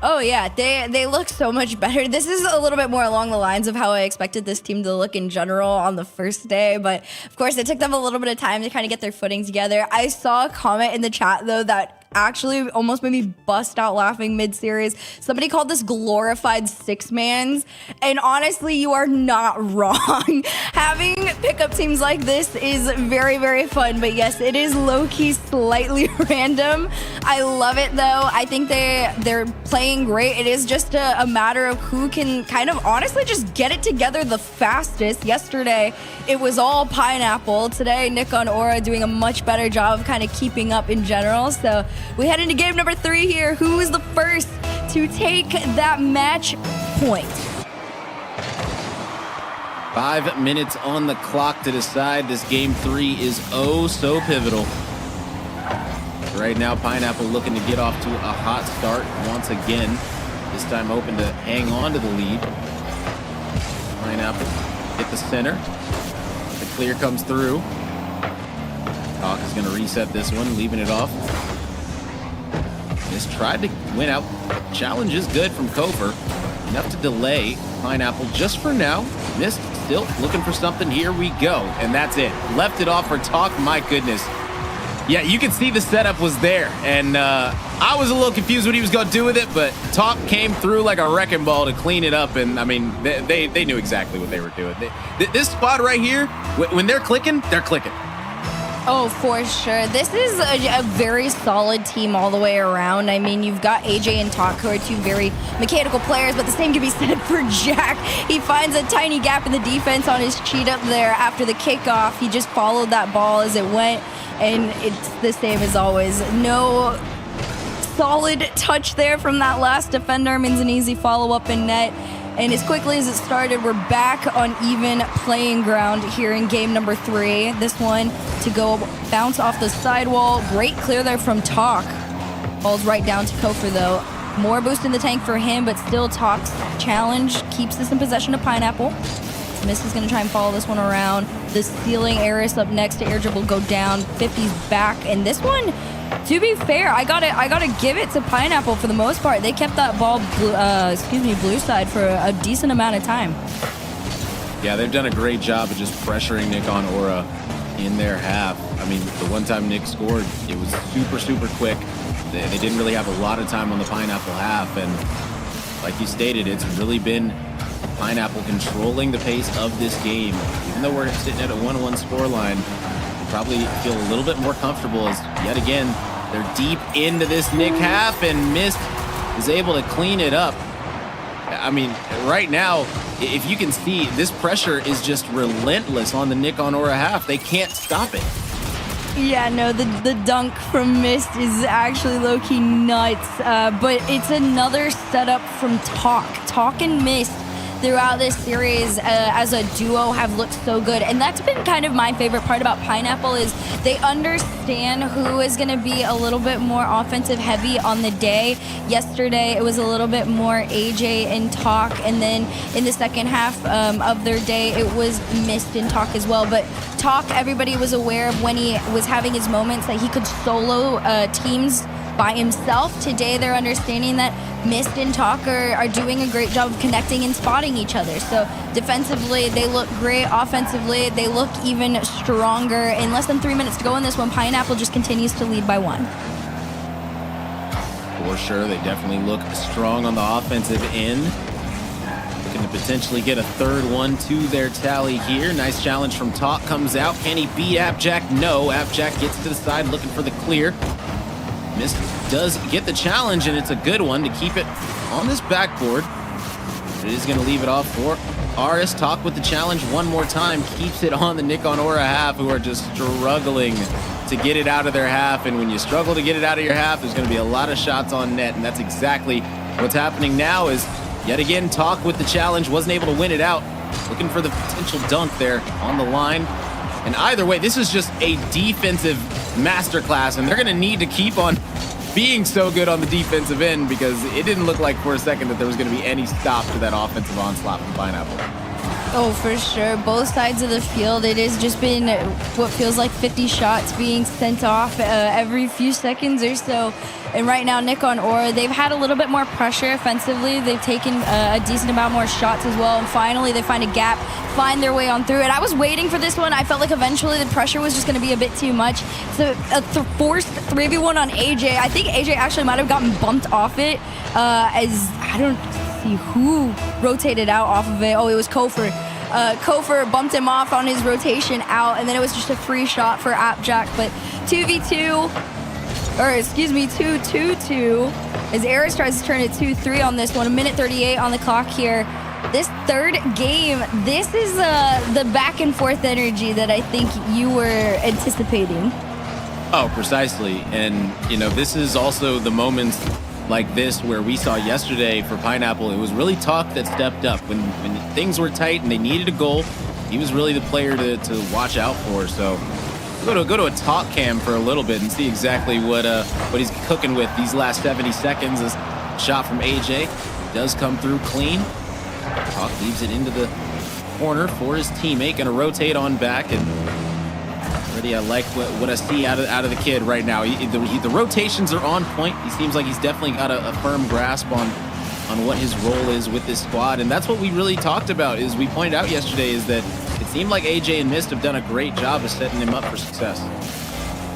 Oh yeah, they look so much better. This is a little bit more along the lines of how I expected this team to look in general on the first day, but of course it took them a little bit of time to kind of get their footing together. I saw a comment in the chat though that actually almost made me bust out laughing mid-series. Somebody called this glorified six-mans, and honestly, you are not wrong. Having pickup teams like this is very, very fun. But yes, it is low-key slightly random. I love it though. I think they're playing great. It is just a matter of who can kind of honestly just get it together the fastest. Yesterday, it was all Pineapple. Today, Nick on Aura doing a much better job of kind of keeping up in general. So we head into game number 3 here. Who is the first to take that match point? 5 minutes on the clock to decide. This game 3 is oh so pivotal. Right now, Pineapple looking to get off to a hot start once again. This time open to hang on to the lead. Pineapple hit the center. The clear comes through. Talk is going to reset this one, leaving it off. Just tried to win out. Challenge is good from Kofer. Enough to delay Pineapple just for now. Missed, still looking for something. Here we go. And that's it. Left it off for Talk. My goodness. Yeah, you can see the setup was there. And I was a little confused what he was going to do with it, but Talk came through like a wrecking ball to clean it up. And I mean, they knew exactly what they were doing. This spot right here, when they're clicking, they're clicking. Oh, for sure. This is a very solid team all the way around. I mean, you've got AJ and Talk, who are two very mechanical players, but the same can be said for Jack. He finds a tiny gap in the defense on his cheat up there after the kickoff. He just followed that ball as it went, and it's the same as always. No solid touch there from that last defender means an easy follow-up in net. And as quickly as it started, we're back on even playing ground here in game number 3. This one to go bounce off the sidewall. Great clear there from Talk. Falls right down to Kofer though. More boost in the tank for him, but still Talk's challenge keeps this in possession of Pineapple. Smith is going to try and follow this one around. The stealing Eris up next to air dribble go down. 50's back, and this one, to be fair, I gotta give it to Pineapple for the most part. They kept that ball blue side for a decent amount of time. Yeah, they've done a great job of just pressuring Nick on Aura in their half. I mean, the one time Nick scored, it was super quick. They didn't really have a lot of time on the Pineapple half, and like you stated, it's really been Pineapple controlling the pace of this game. Even though we're sitting at a 1-1 scoreline, you probably feel a little bit more comfortable as, yet again, they're deep into this Nick half, and Mist is able to clean it up. I mean, right now, if you can see, this pressure is just relentless on the Nick on Aura half. They can't stop it. Yeah, no, the dunk from Mist is actually low-key nuts, but it's another setup from Talk. Talk and Mist throughout this series as a duo have looked so good, and that's been kind of my favorite part about Pineapple is they understand who is going to be a little bit more offensive heavy on the day. Yesterday it was a little bit more AJ and Talk, and then in the second half of their day it was Mist and Talk as well. But Talk, everybody was aware of when he was having his moments that he could solo teams by himself. Today they're understanding that Mist and Talk are doing a great job of connecting and spotting each other. So defensively, they look great. Offensively, they look even stronger. In less than 3 minutes to go in this one, Pineapple just continues to lead by 1. For sure, they definitely look strong on the offensive end. Looking to potentially get a third one to their tally here. Nice challenge from Talk comes out. Can he beat Appjack? No. Appjack gets to the side looking for the clear. Mist does get the challenge, and it's a good one to keep it on this backboard. It is going to leave it off for Aris. Talk with the challenge one more time. Keeps it on the Nick on Aura half, who are just struggling to get it out of their half. And when you struggle to get it out of your half, there's going to be a lot of shots on net. And that's exactly what's happening now is, yet again, Talk with the challenge. Wasn't able to win it out. Looking for the potential dunk there on the line. And either way, this is just a defensive masterclass, and they're going to need to keep on being so good on the defensive end because it didn't look like for a second that there was going to be any stop to that offensive onslaught from Pineapple. Oh, for sure. Both sides of the field, it has just been what feels like 50 shots being sent off every few seconds or so. And right now, Nick on Aura, they've had a little bit more pressure offensively. They've taken a decent amount more shots as well. And finally, they find a gap, find their way on through it. I was waiting for this one. I felt like eventually the pressure was just going to be a bit too much. So a forced 3v1 on AJ. I think AJ actually might have gotten bumped off it as, I don't see who rotated out off of it. Oh, it was Kofer. Kofor bumped him off on his rotation out, and then it was just a free shot for Appjack. But 2v2, or excuse me, 2-2-2, as Aris tries to turn it 2-3 on this one. 1:38 on the clock here. This third game, this is the back and forth energy that I think you were anticipating. Oh, precisely. And, you know, this is also the moments like this where we saw yesterday for Pineapple. It was really Talk that stepped up. When things were tight and they needed a goal, he was really the player to watch out for. So go to a Talk cam for a little bit and see exactly what he's cooking with these last 70 seconds. This shot from AJ does come through clean. Talk leaves it into the corner for his teammate. Gonna rotate on back, and already I like what I see out of the kid right now. The rotations are on point. He seems like he's definitely got a firm grasp on what his role is with this squad, and that's what we really talked about. Is we pointed out yesterday is that it seemed like AJ and Mist have done a great job of setting him up for success.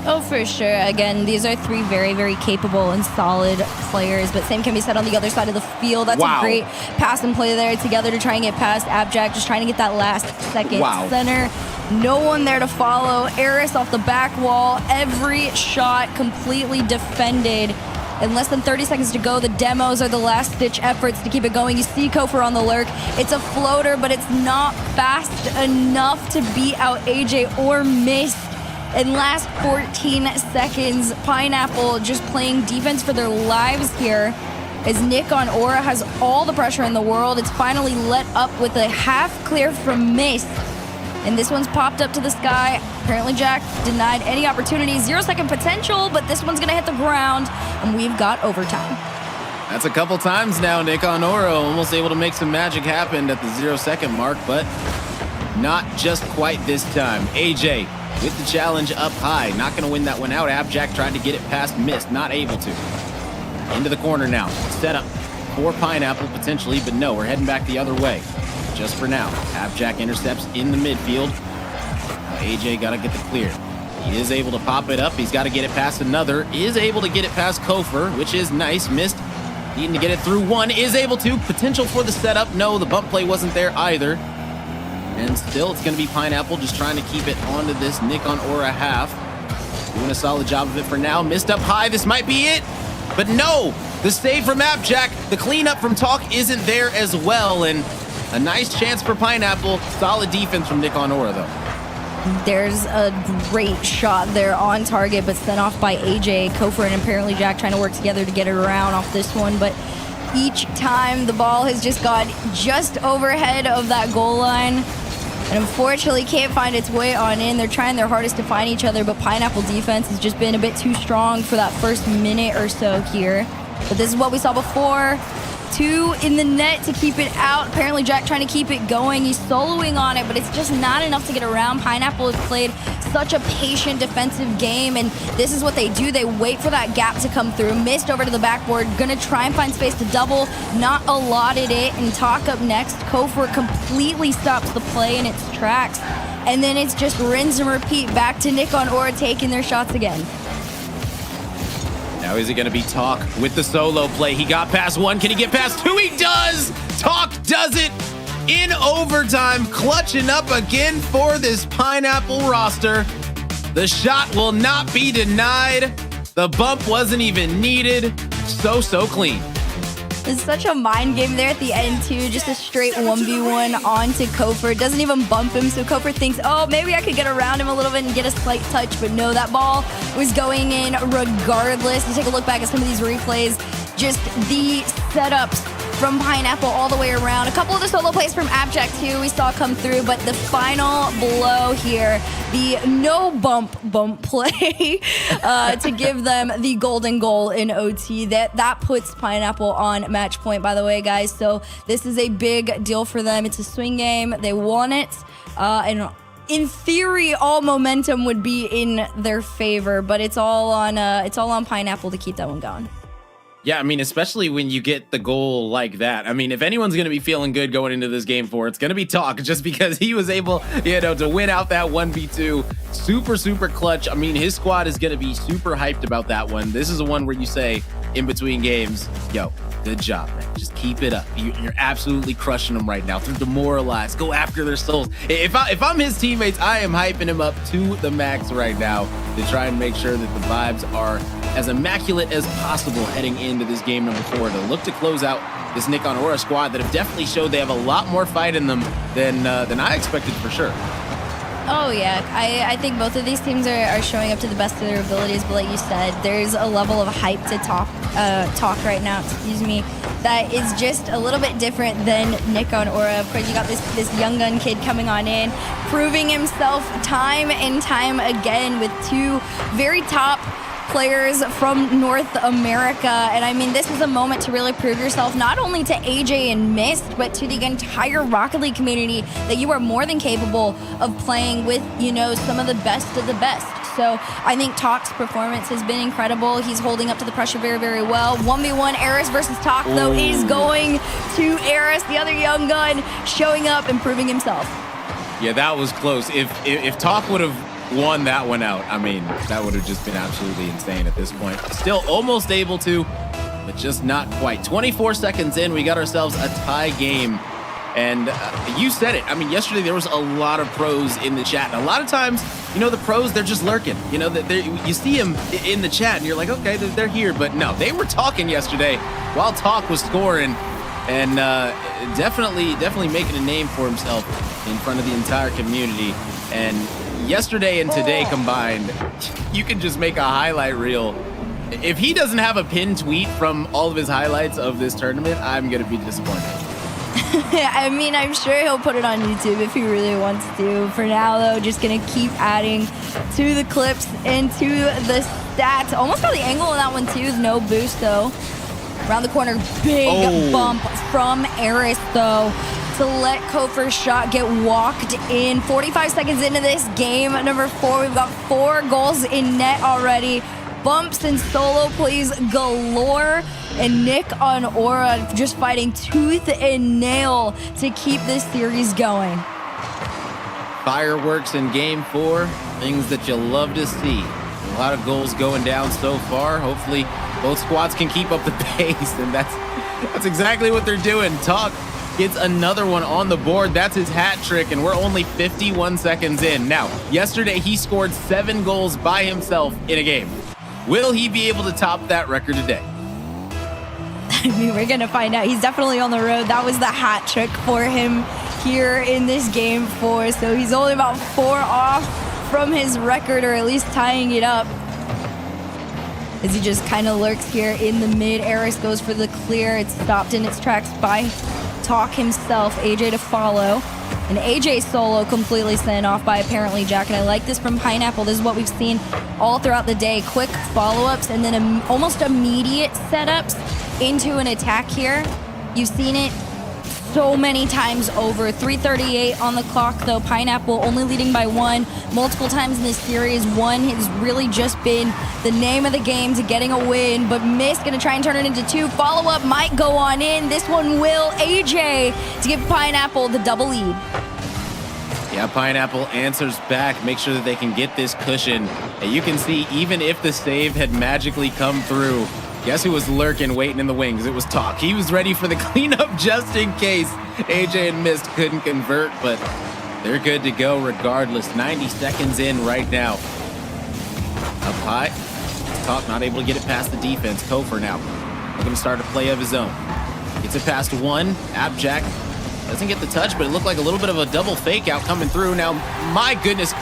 Oh, for sure. Again, these are three very, very capable and solid players, but same can be said on the other side of the field. That's a great pass and play there together to try and get past Appjack, just trying to get that last second center. No one there to follow. Aris off the back wall. Every shot completely defended. In less than 30 seconds to go, the demos are the last-ditch efforts to keep it going. You see Kofor on the lurk. It's a floater, but it's not fast enough to beat out AJ or Mist. In last 14 seconds, Pineapple just playing defense for their lives here as Nick on Aura has all the pressure in the world. It's finally let up with a half clear from Mist. And this one's popped up to the sky. Apparently Jack denied any opportunity. 0-second potential, but this one's gonna hit the ground, and we've got overtime. That's a couple times now. Nick on Aura almost able to make some magic happen at the 0-second mark, but not just quite this time. AJ with the challenge up high. Not going to win that one out. Appjack tried to get it past Mist. Not able to. Into the corner now. Set up for Pineapple potentially, but no, we're heading back the other way. Just for now. Appjack intercepts in the midfield. AJ got to get the clear. He is able to pop it up. He's got to get it past another. Is able to get it past Kofor, which is nice. Mist needing to get it through one. Is able to. Potential for the setup. No, the bump play wasn't there either. And still, it's going to be Pineapple just trying to keep it onto this Nick on Aura half. Doing a solid job of it for now. Missed up high. This might be it. But no, the save from Appjack. The cleanup from Talk isn't there as well. And a nice chance for Pineapple. Solid defense from Nick on Aura, though. There's a great shot there on target, but sent off by AJ. Kofor and apparently Jack trying to work together to get it around off this one. But each time the ball has just gone just overhead of that goal line. And unfortunately can't find its way on in. They're trying their hardest to find each other, but Pineapple defense has just been a bit too strong for that first minute or so here. But this is what we saw before. Two in the net to keep it out. Apparently Jack trying to keep it going. He's soloing on it, but it's just not enough to get around. Pineapple has played such a patient defensive game, and this is what they do. They wait for that gap to come through. Missed over to the backboard. Gonna try and find space to double. Not allotted it. And Talk up next. Kofor completely stops the play in its tracks. And then it's just rinse and repeat. Back to Nick on Aura taking their shots again. Now is it going to be Talk with the solo play? He got past one. Can he get past two? He does! Talk does it in overtime. Clutching up again for this Pineapple roster. The shot will not be denied. The bump wasn't even needed. So clean. It's such a mind game there at the end, too. Just a straight 1v1 onto Kofor. Doesn't even bump him, so Kofor thinks, oh, maybe I could get around him a little bit and get a slight touch. But no, that ball was going in regardless. You take a look back at some of these replays. Just the setups from Pineapple all the way around. A couple of the solo plays from Appjack, too, we saw come through. But the final blow here, the no bump play to give them the golden goal in OT. That puts Pineapple on match point, by the way, guys. So this is a big deal for them. It's a swing game. They won it. And in theory, all momentum would be in their favor. But it's all on Pineapple to keep that one going. Yeah, I mean, especially when you get the goal like that. I mean, if anyone's going to be feeling good going into this game it's going to be Talk, just because he was able, to win out that 1v2. Super clutch. I mean, his squad is going to be super hyped about that one. This is the one where you say, in between games. Yo, good job, man. Just keep it up. You're absolutely crushing them right now. They're demoralized. Go after their souls. If I'm his teammates, I am hyping him up to the max right now to try and make sure that the vibes are as immaculate as possible heading into this game number 4 to look to close out this Nick on Aura squad that have definitely showed they have a lot more fight in them than I expected for sure. Oh, yeah. I think both of these teams are showing up to the best of their abilities, but like you said, there's a level of hype to talk right now, that is just a little bit different than Nick on Aura. Of course, you got this young gun kid coming on in, proving himself time and time again with 2 very top players from North America. And I mean, this is a moment to really prove yourself, not only to AJ and Mist, but to the entire Rocket League community, that you are more than capable of playing with, some of the best of the best. So I think Talk's performance has been incredible. He's holding up to the pressure very, very well. 1v1 Eris versus Talk, though, is going to Eris, the other young gun, showing up and proving himself. Yeah, that was close. If Talk would have won that one out, I mean, that would have just been absolutely insane at this point. Still almost able to, but just not quite. 24 seconds in, we got ourselves a tie game. And you said it. I mean, yesterday there was a lot of pros in the chat. And a lot of times, the pros, they're just lurking. You see them in the chat and you're like, okay, they're here. But no, they were talking yesterday while Talk was scoring and definitely making a name for himself in front of the entire community. And yesterday and today combined, you can just make a highlight reel. If he doesn't have a pinned tweet from all of his highlights of this tournament, I'm going to be disappointed. I mean, I'm sure he'll put it on YouTube if he really wants to. For now, though, just going to keep adding to the clips and to the stats. Almost got the angle on that one, too. No boost, though. Around the corner, big bump from Eris, though, to let Kofer's shot get walked in. 45 seconds into this game, number 4. We've got 4 goals in net already. Bumps and solo plays galore. And Nick on Aura just fighting tooth and nail to keep this series going. Fireworks in game 4, things that you love to see. A lot of goals going down so far. Hopefully both squads can keep up the pace, and that's exactly what they're doing. Talk gets another one on the board. That's his hat trick, and we're only 51 seconds in. Now, yesterday he scored 7 goals by himself in a game. Will he be able to top that record today? I mean, we're going to find out. He's definitely on the road. That was the hat trick for him here in this game 4. So he's only about 4 off from his record, or at least tying it up. As he just kind of lurks here in the mid. Eris goes for the clear. It's stopped in its tracks by Talk himself. AJ to follow. And AJ solo completely sent off by apparently Jack. And I like this from Pineapple. This is what we've seen all throughout the day. Quick follow-ups and then almost immediate setups into an attack here. You've seen it so many times over. 3:38 on the clock, though. Pineapple only leading by 1 multiple times in this series. 1 has really just been the name of the game to getting a win, but Mist gonna try and turn it into 2. Follow-up might go on in. This one will. AJ to give Pineapple the double lead. Yeah, Pineapple answers back, make sure that they can get this cushion. And you can see, even if the save had magically come through, guess who was lurking, waiting in the wings? It was Talk. He was ready for the cleanup just in case AJ and Mist couldn't convert, but they're good to go regardless. 90 seconds in right now. Up high. Talk not able to get it past the defense. Kofer now looking to start a play of his own. Gets it past 1. Abjack doesn't get the touch, but it looked like a little bit of a double fake out coming through. Now, my goodness,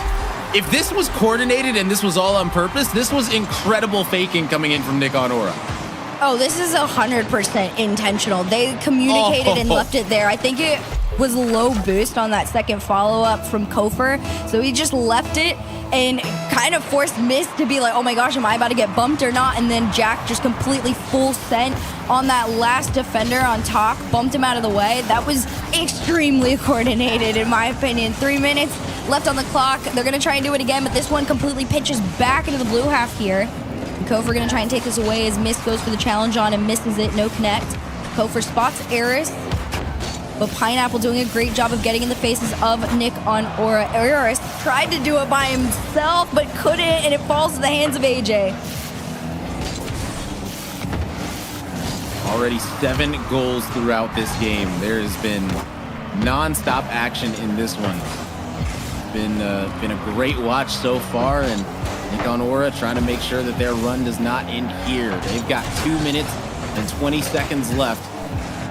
if this was coordinated and this was all on purpose, this was incredible faking coming in from Nick on Aura. Oh, this is 100% intentional. They communicated and left it there. I think it was low boost on that second follow-up from Kofer, so he just left it and kind of forced Mist to be like, oh my gosh, am I about to get bumped or not? And then Jack just completely full sent on that last defender on Talk, bumped him out of the way. That was extremely coordinated, in my opinion. 3 minutes left on the clock. They're going to try and do it again, but this one completely pitches back into the blue half here. And Kofer going to try and take this away as Mist goes for the challenge on and misses it. No connect. Kofer spots Eris, but Pineapple doing a great job of getting in the faces of Nick on Aura. Eris tried to do it by himself, but couldn't, and it falls to the hands of AJ. Already 7 goals throughout this game. There has been non-stop action in this one. Been a great watch so far, and Nick on Aura trying to make sure that their run does not end here. They've got 2 minutes and 20 seconds left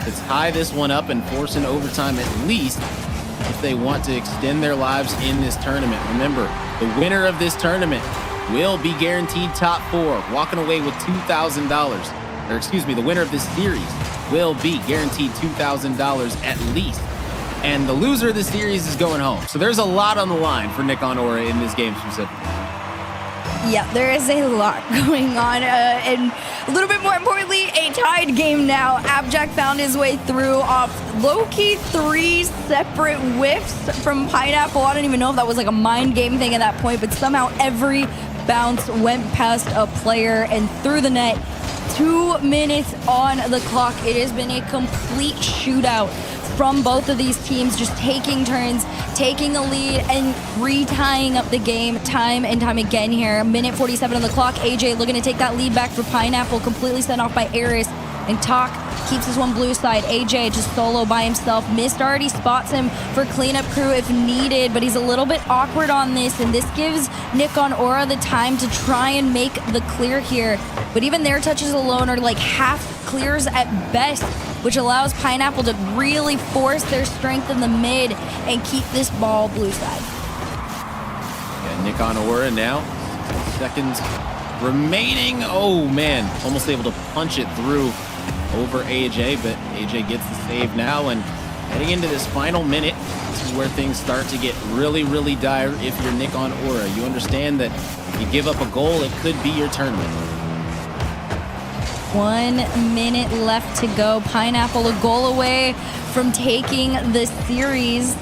to tie this one up and force an overtime at least if they want to extend their lives in this tournament. Remember, the winner of this tournament will be guaranteed top 4, walking away with $2,000. Or excuse me, the winner of this series will be guaranteed $2,000 at least. And the loser of this series is going home. So there's a lot on the line for Nick on Aura in this game specifically. Yeah, there is a lot going on. And a little bit more importantly, a tied game now. Abjack found his way through off low-key 3 separate whiffs from Pineapple. I don't even know if that was like a mind game thing at that point, but somehow every bounce went past a player and through the net. 2 minutes on the clock. It has been a complete shootout from both of these teams, just taking turns, taking a lead, and retying up the game time and time again here. Minute 47 on the clock. AJ looking to take that lead back for Pineapple, completely sent off by Eris. And Talk keeps this one blue side. AJ just solo by himself. Mist already spots him for cleanup crew if needed, but he's a little bit awkward on this, and this gives Nick on Aura the time to try and make the clear here. But even their touches alone are like half clears at best, which allows Pineapple to really force their strength in the mid and keep this ball blue side. Yeah, Nick on Aura now. Seconds remaining. Oh man, almost able to punch it through over AJ, but AJ gets the save now, and heading into this final minute, this is where things start to get really, really dire if you're Nick on Aura. You understand that if you give up a goal, it could be your tournament. 1 minute left to go. Pineapple a goal away from taking the series.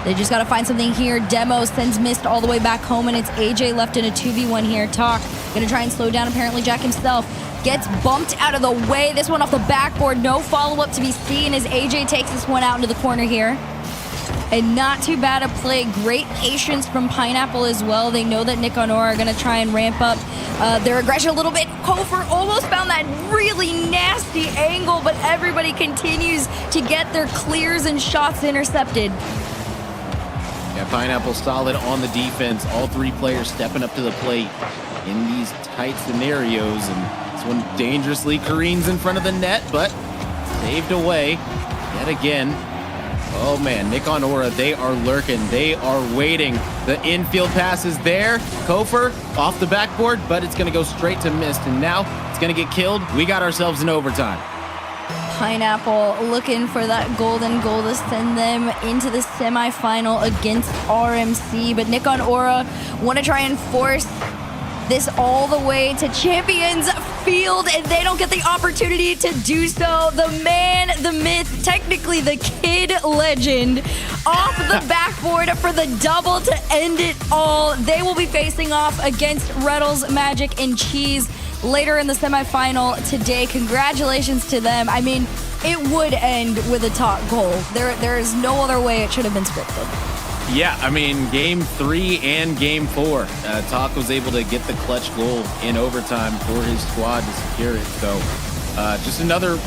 They just got to find something here. Demo sends Mist all the way back home, and it's AJ left in a 2v1 here. Talk gonna try and slow down apparently Jack himself. Gets bumped out of the way. This one off the backboard. No follow-up to be seen as AJ takes this one out into the corner here. And not too bad a play. Great patience from Pineapple as well. They know that Nick on Aura are going to try and ramp up their aggression a little bit. Kofor almost found that really nasty angle, but everybody continues to get their clears and shots intercepted. Yeah, Pineapple solid on the defense. All 3 players stepping up to the plate in these tight scenarios. And this one dangerously careens in front of the net, but saved away yet again. Oh man, Nick on Aura, they are lurking. They are waiting. The infield pass is there. Kofor off the backboard, but it's going to go straight to Mist. And now it's going to get killed. We got ourselves an overtime. Pineapple looking for that golden goal to send them into the semifinal against RMC. But Nick on Aura want to try and force this all the way to Champions Field, and they don't get the opportunity to do so. The man, the myth, technically the kid legend, off the backboard for the double to end it all. They will be facing off against Reddles, Magic, and Cheese later in the semifinal today. Congratulations to them. I mean, it would end with a top goal. There is no other way it should have been scripted. Yeah, I mean, game 3 and game 4, Talk was able to get the clutch goal in overtime for his squad to secure it. So just another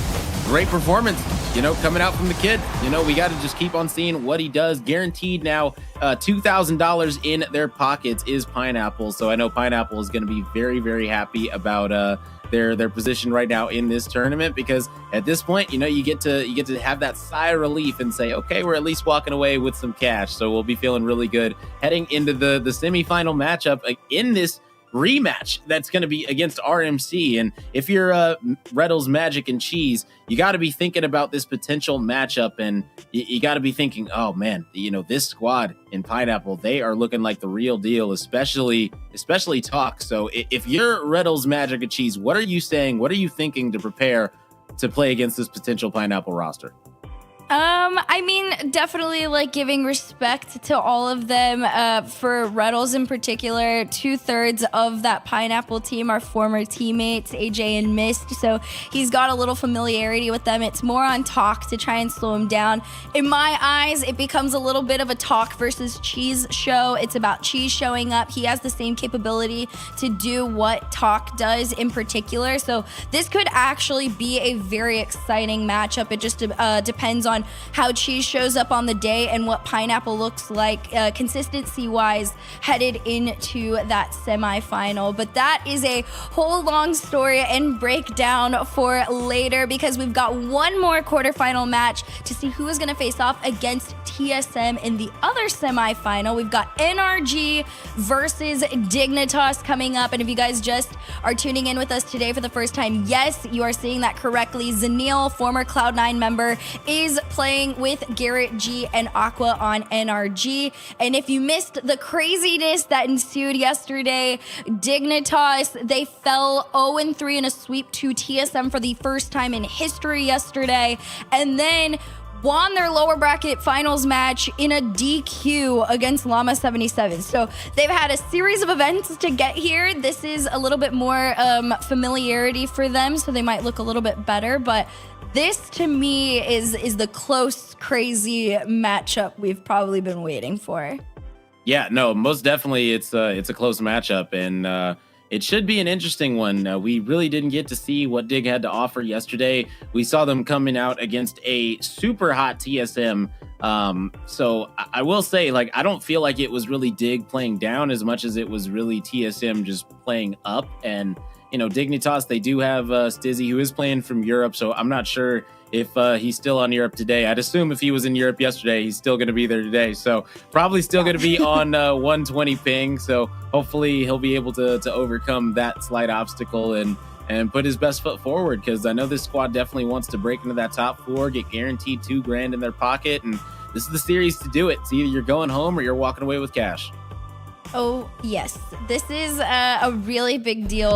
great performance, you know, coming out from the kid. You know, we got to just keep on seeing what he does. Guaranteed now $2,000 in their pockets is Pineapple. So I know Pineapple is going to be very, very happy about their position right now in this tournament, because at this point, you know, you get to have that sigh of relief and say, okay, we're at least walking away with some cash. So we'll be feeling really good heading into the semifinal matchup in this rematch that's going to be against RMC. And if you're Reddles, Magic, and Cheese, you got to be thinking about this potential matchup, and you got to be thinking, oh man, you know, this squad in Pineapple, they are looking like the real deal, especially Talk. So if you're Reddles, Magic, and Cheese, what are you saying? What are you thinking to prepare to play against this potential Pineapple roster? I mean, definitely like giving respect to all of them. For Reynolds in particular, 2/3 of that Pineapple team are former teammates, AJ and Mist. So he's got a little familiarity with them. It's more on Talk to try and slow him down. In my eyes, it becomes a little bit of a Talk versus Cheese show. It's about Cheese showing up. He has the same capability to do what Talk does in particular. So this could actually be a very exciting matchup. It just depends on how Cheese shows up on the day and what Pineapple looks like consistency-wise headed into that semifinal. But that is a whole long story and breakdown for later, because we've got one more quarterfinal match to see who is going to face off against TSM in the other semifinal. We've got NRG versus Dignitas coming up. And if you guys just are tuning in with us today for the first time, yes, you are seeing that correctly. Zanil, former Cloud9 member, is playing with Garrett G and Aqua on NRG. And if you missed the craziness that ensued yesterday, Dignitas, they fell 0-3 in a sweep to TSM for the first time in history yesterday, and then won their lower bracket finals match in a DQ against Llama 77. So they've had a series of events to get here. This is a little bit more familiarity for them, so they might look a little bit better, but this to me is the close, crazy matchup we've probably been waiting for. Yeah, no, most definitely it's a close matchup, and it should be an interesting one. We really didn't get to see what Dig had to offer yesterday. We saw them coming out against a super hot TSM. So I will say, like, I don't feel like it was really Dig playing down as much as it was really TSM just playing up. And Dignitas, they do have Stizzy, who is playing from Europe, so I'm not sure if he's still on Europe today. I'd assume if he was in Europe yesterday, he's still going to be there today. So probably still going to be on 120 ping. So hopefully he'll be able to overcome that slight obstacle and put his best foot forward, because I know this squad definitely wants to break into that top 4, get guaranteed $2,000 in their pocket, and this is the series to do it. It's either you're going home or you're walking away with cash. Oh, yes. This is a really big deal,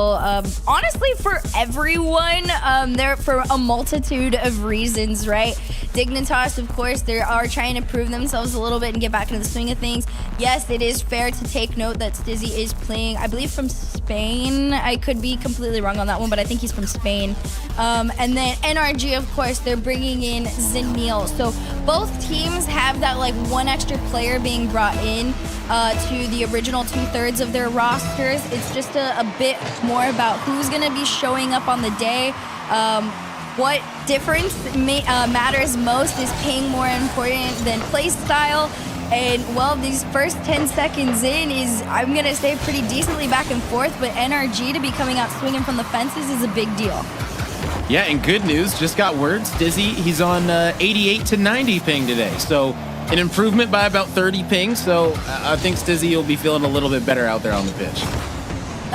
honestly, for everyone. There for a multitude of reasons, right? Dignitas, of course, they are trying to prove themselves a little bit and get back into the swing of things. Yes, it is fair to take note that Stizzy is playing, I believe, from Spain. I could be completely wrong on that one, but I think he's from Spain. And then NRG, of course, they're bringing in Zanil. So both teams have that, like, one extra player being brought in to the original 2/3 of their rosters. It's just a bit more about who's going to be showing up on the day. What difference matters most is paying more important than play style. And, well, these first 10 seconds in is, I'm going to say, pretty decently back and forth, but NRG to be coming out swinging from the fences is a big deal. Yeah, and good news, just got word, Stizzy, he's on 88 to 90 ping today. So an improvement by about 30 ping. So I think Stizzy will be feeling a little bit better out there on the pitch.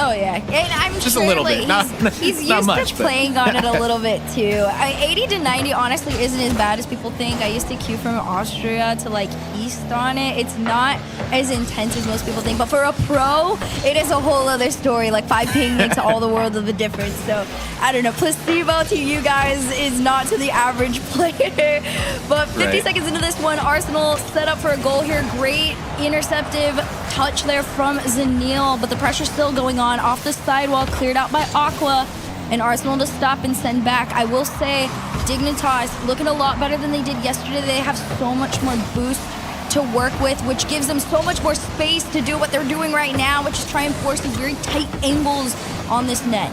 Oh, yeah. And I'm just sure, a little like, bit. He's not used much, to playing on it a little bit, too. 80 to 90, honestly, isn't as bad as people think. I used to queue from Austria to, like, East on it. It's not as intense as most people think. But for a pro, it is a whole other story. Like, 5 ping makes all the world of a difference. So, I don't know. Placebo to you guys is not to the average player. But 50 seconds into this one, Arsenal set up for a goal here. Great interceptive touch there from Zanil. But the pressure's still going on. Off the sidewall, cleared out by Aqua, and Arsenal to stop and send back. I will say, Dignitas looking a lot better than they did yesterday. They have so much more boost to work with, which gives them so much more space to do what they're doing right now, which is try and force these very tight angles on this net.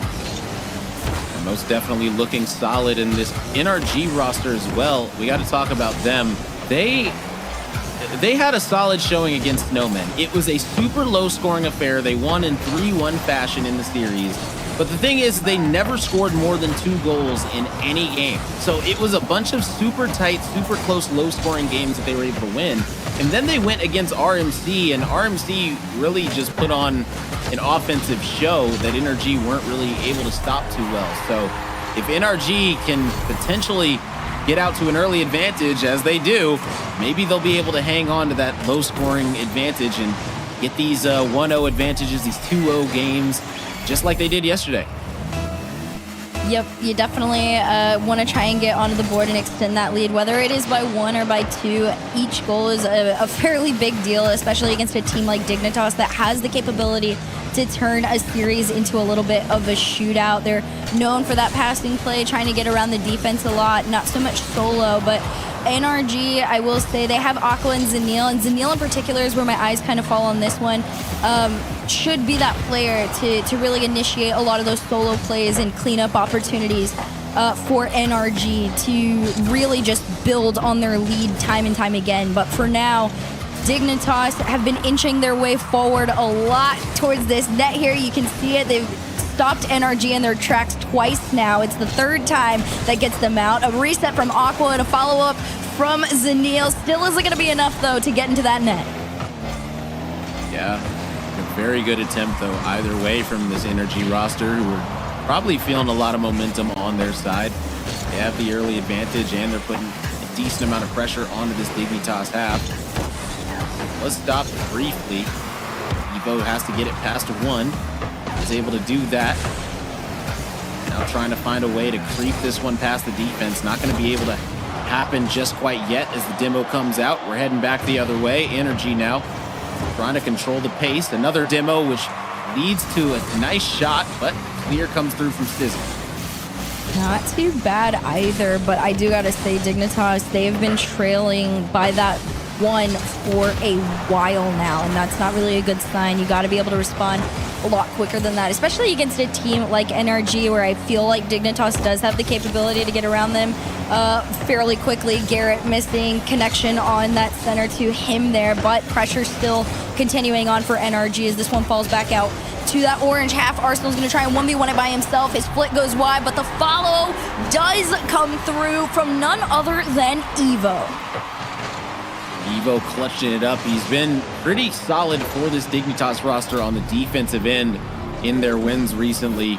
Most definitely looking solid in this NRG roster as well. We got to talk about them. They had a solid showing against Snowmen. It was a super low-scoring affair. They won in 3-1 fashion in the series. But the thing is, they never scored more than 2 goals in any game. So it was a bunch of super tight, super close, low-scoring games that they were able to win. And then they went against RMC, and RMC really just put on an offensive show that NRG weren't really able to stop too well. So if NRG can potentially get out to an early advantage, as they do, maybe they'll be able to hang on to that low-scoring advantage and get these 1-0 advantages, these 2-0 games, just like they did yesterday. Yep, you definitely want to try and get onto the board and extend that lead, whether it is by 1 or by 2. Each goal is a fairly big deal, especially against a team like Dignitas that has the capability to turn a series into a little bit of a shootout. They're known for that passing play, trying to get around the defense a lot, not so much solo, but NRG, I will say, they have Aqua and Zanil in particular is where my eyes kind of fall on this one. Should be that player to really initiate a lot of those solo plays and cleanup opportunities for NRG to really just build on their lead time and time again. But for now, Dignitas have been inching their way forward a lot towards this net here. You can see it. They've stopped NRG in their tracks twice now. It's the third time that gets them out. A reset from Aqua and a follow-up from Zanil. Still isn't going to be enough, though, to get into that net. Yeah, a very good attempt, though, either way from this Energy roster, who are probably feeling a lot of momentum on their side. They have the early advantage, and they're putting a decent amount of pressure onto this Dignitas half. Let's stop briefly. Evo has to get it past 1. Is able to do that. Now trying to find a way to creep this one past the defense. Not going to be able to happen just quite yet as the demo comes out. We're heading back the other way. Energy now trying to control the pace. Another demo which leads to a nice shot, but clear comes through from Stizzy. Not too bad either, but I do gotta say, Dignitas, they've been trailing by that 1 for a while now, and that's not really a good sign. You gotta be able to respond a lot quicker than that, especially against a team like NRG, where I feel like Dignitas does have the capability to get around them fairly quickly. Garrett missing connection on that center to him there, but pressure still continuing on for NRG as this one falls back out to that orange half. Arsenal's going to try and 1v1 it by himself. His split goes wide, but the follow does come through from none other than Evo. Evo clutching it up. He's been pretty solid for this Dignitas roster on the defensive end in their wins recently.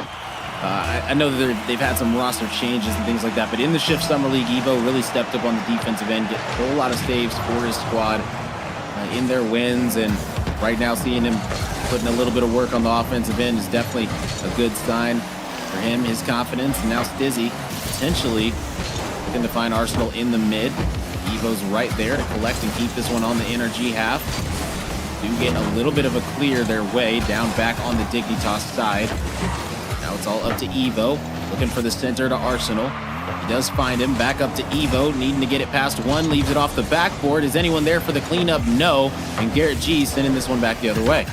I know that they've had some roster changes and things like that, but in the Shift Summer League, Evo really stepped up on the defensive end, get a whole lot of saves for his squad in their wins, and right now seeing him putting a little bit of work on the offensive end is definitely a good sign for him, his confidence. And now Stizzy potentially looking to find Arsenal in the mid. Evo's right there to collect and keep this one on the Energy half. Do get a little bit of a clear their way down back on the Dignitas side. Now it's all up to Evo, looking for the center to Arsenal. He does find him, back up to Evo, needing to get it past 1, leaves it off the backboard. Is anyone there for the cleanup? No. And Garrett G sending this one back the other way.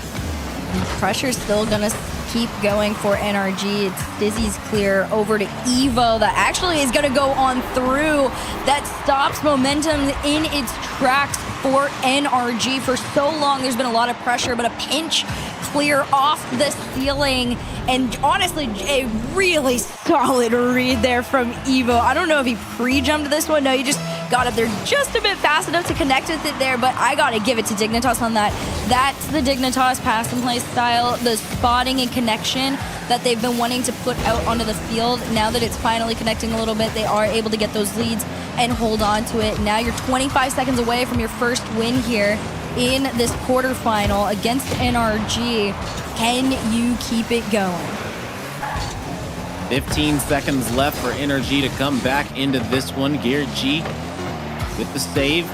Pressure's still gonna keep going for NRG. It's Dizzy's clear over to Evo that actually is gonna go on through. That stops momentum in its tracks for NRG. For so long, there's been a lot of pressure, but a pinch clear off the ceiling. And honestly, a really solid read there from Evo. I don't know if he pre-jumped this one. No, he just got up there just a bit fast enough to connect with it there, but I gotta give it to Dignitas on that. That's the Dignitas pass and play style, the spotting and connection that they've been wanting to put out onto the field. Now that it's finally connecting a little bit, they are able to get those leads and hold on to it. Now you're 25 seconds away from your first win here in this quarterfinal against NRG. Can you keep it going? 15 seconds left for Energy to come back into this one. Garrett G with the save,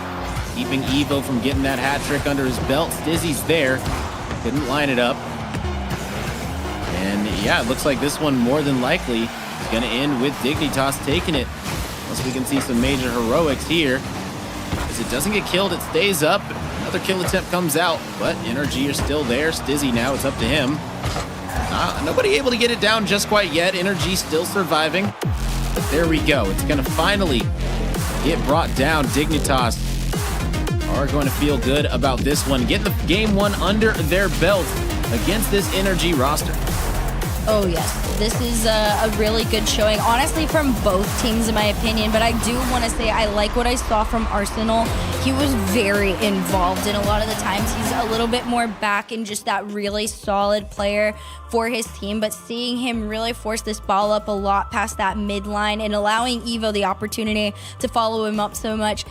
keeping Evo from getting that hat trick under his belt. Stizzy's there, couldn't line it up. And yeah, it looks like this one more than likely is going to end with Dignitas taking it. Unless we can see some major heroics here. As it doesn't get killed, it stays up. Another kill attempt comes out, but Energy are still there. Stizzy now, it's up to him. Nobody able to get it down just quite yet. Energy still surviving. But there we go. It's going to finally get brought down. Dignitas are going to feel good about this one. Getting the game one under their belt against this Energy roster. Oh yes, this is a really good showing, honestly, from both teams in my opinion, but I do want to say I like what I saw from Arsenal he was very involved, and a lot of the times he's a little bit more back and just that really solid player for his team. But seeing him really force this ball up a lot past that midline and allowing Evo the opportunity to follow him up so much,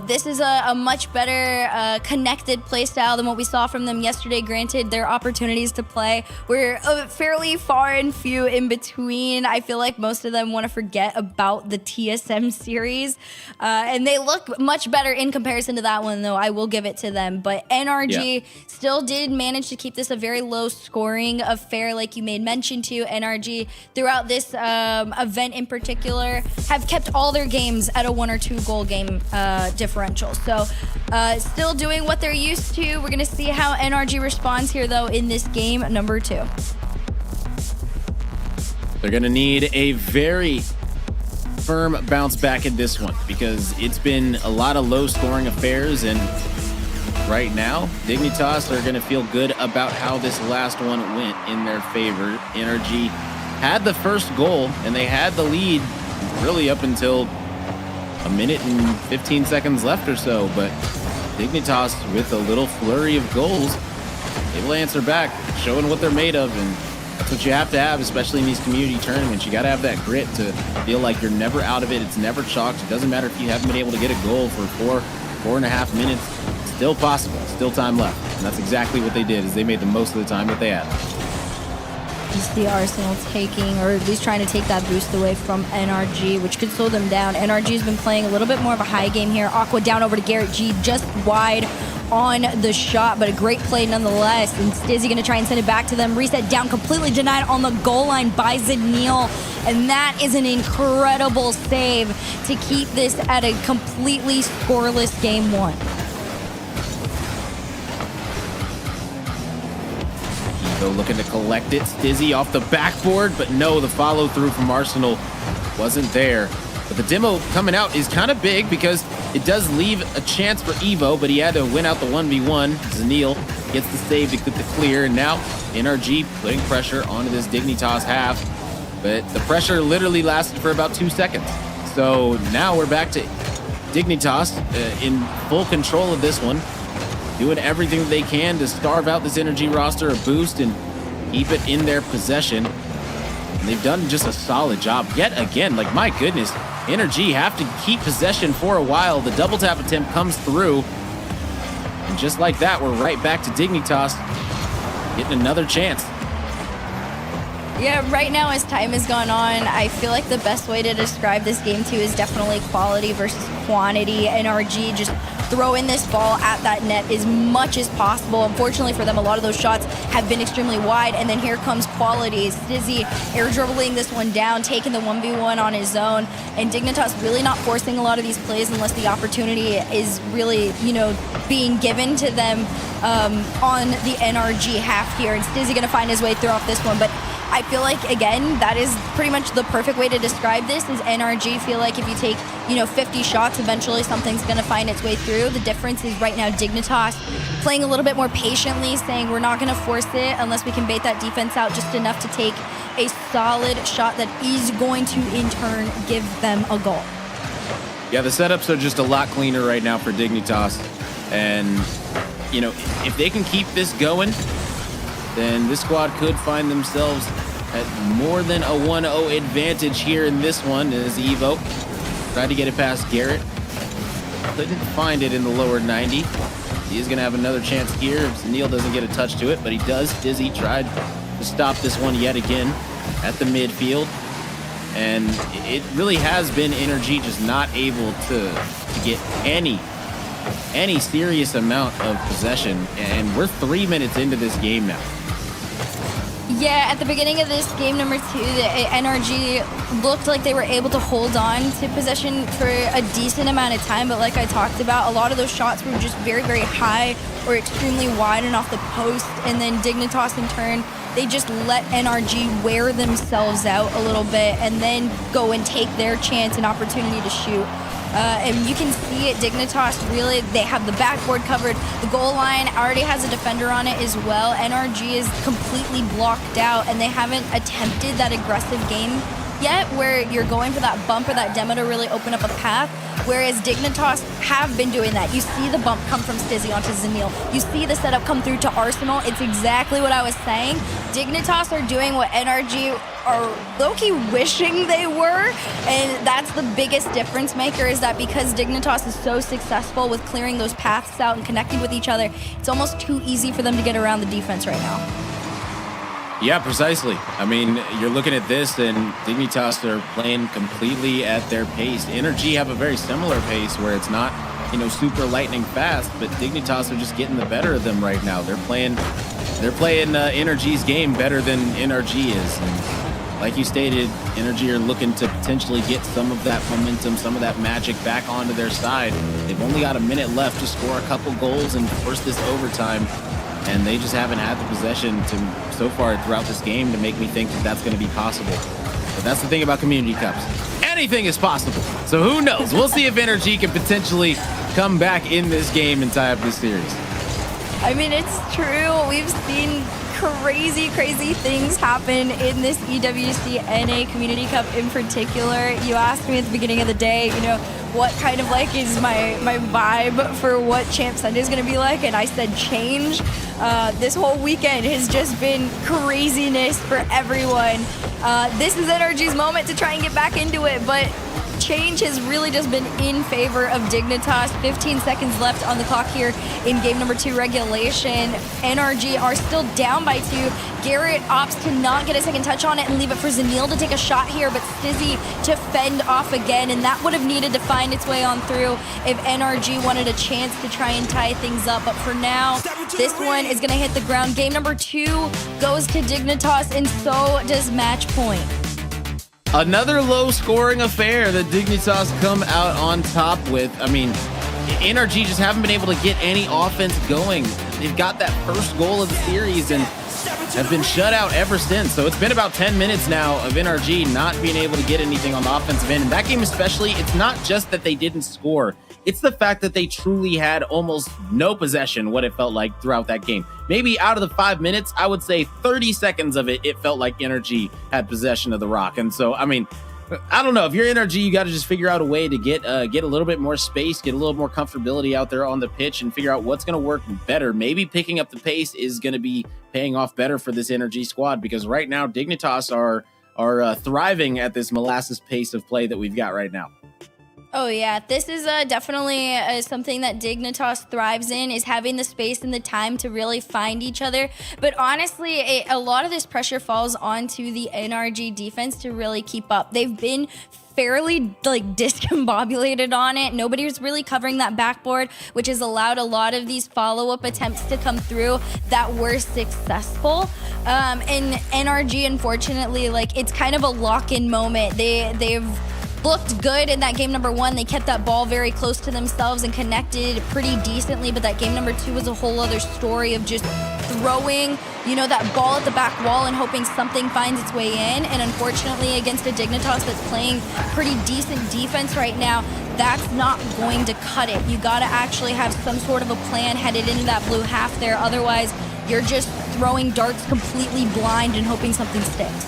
this is a much better connected play style than what we saw from them yesterday. Granted, their opportunities to play were fairly far and few in between. I feel like most of them want to forget about the TSM series, and they look much better in comparison to that one, though. I will give it to them. But NRG still did manage to keep this a very low scoring affair, like you made mention to. NRG throughout this event in particular have kept all their games at a 1 or 2 goal game differential. So still doing what they're used to. We're gonna see how NRG responds here, though, in this game number 2. They're going to need a very firm bounce back in this one because it's been a lot of low scoring affairs, and right now Dignitas are going to feel good about how this last one went in their favor. NRG had the first goal and they had the lead really up until a minute and 15 seconds left or so, but Dignitas, with a little flurry of goals, able to answer back, showing what they're made of. And that's what you have to have, especially in these community tournaments. You got to have that grit to feel like you're never out of it. It's never chalked. It doesn't matter if you haven't been able to get a goal for 4.5 minutes. It's still possible. Still time left. And that's exactly what they did, is they made the most of the time that they had. Just the Arsenal taking, or at least trying to take that boost away from NRG, which could slow them down. NRG has been playing a little bit more of a high game here. Aqua down over to Garrett G, just wide on the shot, but a great play nonetheless. And Stizzy going to try and send it back to them. Reset down, completely denied on the goal line by Zadniel. And that is an incredible save to keep this at a completely scoreless game 1. Evo looking to collect it. Stizzy off the backboard, but no, the follow through from Arsenal wasn't there. But the demo coming out is kind of big because it does leave a chance for Evo, but he had to win out the 1v1. Zadniel gets the save to get the clear, and now NRG putting pressure onto this Dignitas half. But the pressure literally lasted for about 2 seconds. So now we're back to Dignitas in full control of this one, doing everything that they can to starve out this NRG roster a boost and keep it in their possession. And they've done just a solid job yet again. Like, my goodness, NRG have to keep possession for a while. The double tap attempt comes through, and just like that, we're right back to Dignitas getting another chance. Yeah, right now as time has gone on, I feel like the best way to describe this game too is definitely quality versus quantity. NRG just throwing this ball at that net as much as possible. Unfortunately for them, a lot of those shots have been extremely wide, and then here comes quality. Stizzy air dribbling this one down, taking the 1v1 on his own, and Dignitas really not forcing a lot of these plays unless the opportunity is really, being given to them on the NRG half here. And Stizzy gonna find his way through off this one, but I feel like, again, that is pretty much the perfect way to describe this, is NRG feel like if you take, 50 shots, eventually something's going to find its way through. The difference is right now Dignitas playing a little bit more patiently, saying we're not going to force it unless we can bait that defense out just enough to take a solid shot that is going to, in turn, give them a goal. Yeah, the setups are just a lot cleaner right now for Dignitas. And, if they can keep this going, then this squad could find themselves at more than a 1-0 advantage here in this one, as Evo tried to get it past Garrett. Couldn't find it in the lower 90. He is going to have another chance here if Neil doesn't get a touch to it, but he does. Dizzy tried to stop this one yet again at the midfield. And it really has been NRG just not able to get any serious amount of possession. And we're 3 minutes into this game now. Yeah, at the beginning of this game number 2, the NRG looked like they were able to hold on to possession for a decent amount of time, but like I talked about, a lot of those shots were just very, very high or extremely wide and off the post, and then Dignitas in turn, they just let NRG wear themselves out a little bit and then go and take their chance and opportunity to shoot. And you can see it, Dignitas really, they have the backboard covered. The goal line already has a defender on it as well. NRG is completely blocked out, and they haven't attempted that aggressive game yet where you're going for that bump or that demo to really open up a path, whereas Dignitas have been doing that. You see the bump come from Stizzy onto Zanil. You see the setup come through to Arsenal. It's exactly what I was saying. Dignitas are doing what NRG are low-key wishing they were, and that's the biggest difference maker, is that because Dignitas is so successful with clearing those paths out and connecting with each other, it's almost too easy for them to get around the defense right now. Yeah, precisely. I mean, you're looking at this, and Dignitas are playing completely at their pace. NRG have a very similar pace where it's not, super lightning fast, but Dignitas are just getting the better of them right now. They're playing NRG's game better than NRG is. And like you stated, NRG are looking to potentially get some of that momentum, some of that magic back onto their side. They've only got a minute left to score a couple goals and force this overtime. And they just haven't had the possession so far throughout this game to make me think that that's going to be possible. But that's the thing about Community Cups. Anything is possible. So who knows? We'll see if NRG can potentially come back in this game and tie up this series. I mean, it's true. We've seen crazy things happen in this EWC NA Community Cup in particular. You asked me at the beginning of the day, what kind of is my vibe for what Champ Sunday is going to be like, and I said change. This whole weekend has just been craziness for everyone. This is NRG's moment to try and get back into it, but change has really just been in favor of Dignitas. 15 seconds left on the clock here in game number 2 regulation. NRG are still down by 2. Garrett opts to not get a second touch on it and leave it for Zanil to take a shot here, but Stizzy to fend off again, and that would have needed to find its way on through if NRG wanted a chance to try and tie things up. But for now, this one is going to hit the ground. Game number 2 goes to Dignitas, and so does Match Point. Another low-scoring affair that Dignitas come out on top with. I mean, NRG just haven't been able to get any offense going. They've got that first goal of the series and have been shut out ever since. So it's been about 10 minutes now of NRG not being able to get anything on the offensive end. In that game especially, it's not just that they didn't score. It's the fact that they truly had almost no possession, what it felt like throughout that game. Maybe out of the 5 minutes, I would say 30 seconds of it, it felt like NRG had possession of the rock. And so, I mean, I don't know. If you're NRG, you got to just figure out a way to get a little bit more space, get a little more comfortability out there on the pitch, and figure out what's going to work better. Maybe picking up the pace is going to be paying off better for this NRG squad, because right now Dignitas are thriving at this molasses pace of play that we've got right now. Oh yeah, this is definitely something that Dignitas thrives in, is having the space and the time to really find each other. But honestly, a lot of this pressure falls onto the NRG defense to really keep up. They've been fairly discombobulated on it. Nobody's really covering that backboard, which has allowed a lot of these follow-up attempts to come through that were successful. And NRG, unfortunately, it's kind of a lock-in moment. They've looked good in that game number 1. They kept that ball very close to themselves and connected pretty decently, but that game number 2 was a whole other story of just throwing, that ball at the back wall and hoping something finds its way in. And unfortunately, against a Dignitas that's playing pretty decent defense right now, that's not going to cut it. You got to actually have some sort of a plan headed into that blue half there. Otherwise, you're just throwing darts completely blind and hoping something sticks.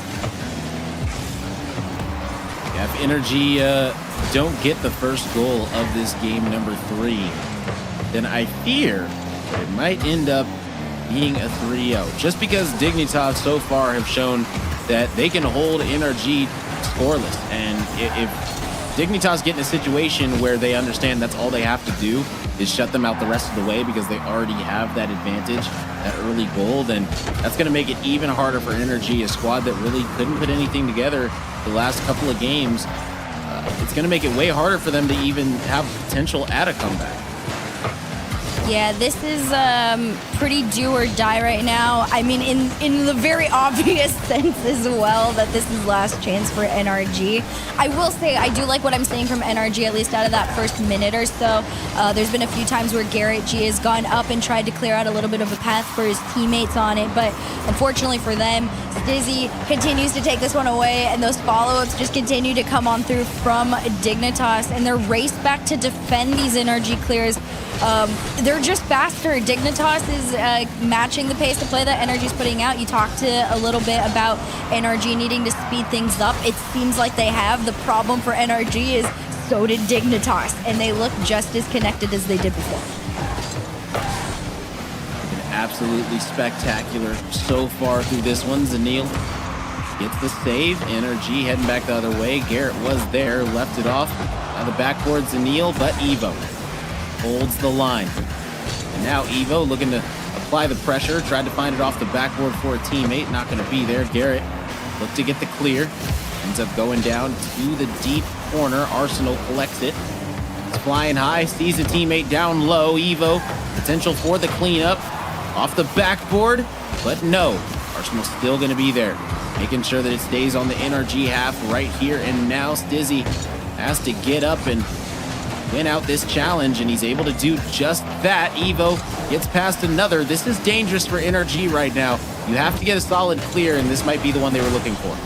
If NRG don't get the first goal of this game number 3, then I fear it might end up being a 3-0. Just because Dignitas so far have shown that they can hold NRG scoreless. And if Dignitas get in a situation where they understand that's all they have to do is shut them out the rest of the way because they already have that advantage, that early goal, then that's going to make it even harder for NRG, a squad that really couldn't put anything together the last couple of games. It's going to make it way harder for them to even have potential at a comeback. Yeah, this is pretty do or die right now. I mean, in the very obvious sense as well, that this is last chance for NRG. I will say I do like what I'm seeing from NRG, at least out of that first minute or so. There's been a few times where Garrett G has gone up and tried to clear out a little bit of a path for his teammates on it, but unfortunately for them, Stizzy continues to take this one away, and those follow-ups just continue to come on through from Dignitas, and their race back to defend these NRG clears They're just faster. Dignitas is matching the pace of play that NRG's putting out. You talked a little bit about NRG needing to speed things up. It seems like they have. The problem for NRG is so did Dignitas, and they look just as connected as they did before. Absolutely spectacular so far through this one. Zanil gets the save. NRG heading back the other way. Garrett was there, left it off. Now the backboard Zanil, but Evo holds the line. And now Evo looking to apply the pressure. Tried to find it off the backboard for a teammate. Not going to be there. Garrett looked to get the clear. Ends up going down to the deep corner. Arsenal collects it. He's flying high. Sees a teammate down low. Evo, potential for the cleanup. Off the backboard, but no. Arsenal's still going to be there. Making sure that it stays on the NRG half right here and now. Stizzy has to get up and win out this challenge, and he's able to do just that. Evo gets past another. This is dangerous for NRG right now. You have to get a solid clear, and this might be the one they were looking for.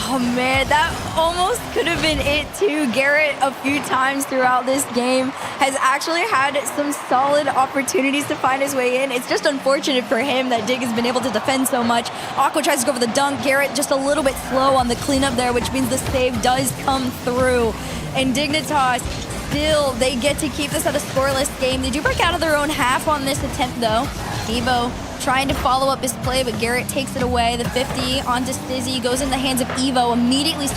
Oh man, that almost could have been it too. Garrett, a few times throughout this game, has actually had some solid opportunities to find his way in. It's just unfortunate for him that Dig has been able to defend so much. Aqua tries to go for the dunk. Garrett just a little bit slow on the cleanup there, which means the save does come through. And Dignitas, still, they get to keep this at a scoreless game. They do break out of their own half on this attempt though. Evo trying to follow up his play, but Garrett takes it away. The 50 onto Stizzy goes in the hands of Evo, immediately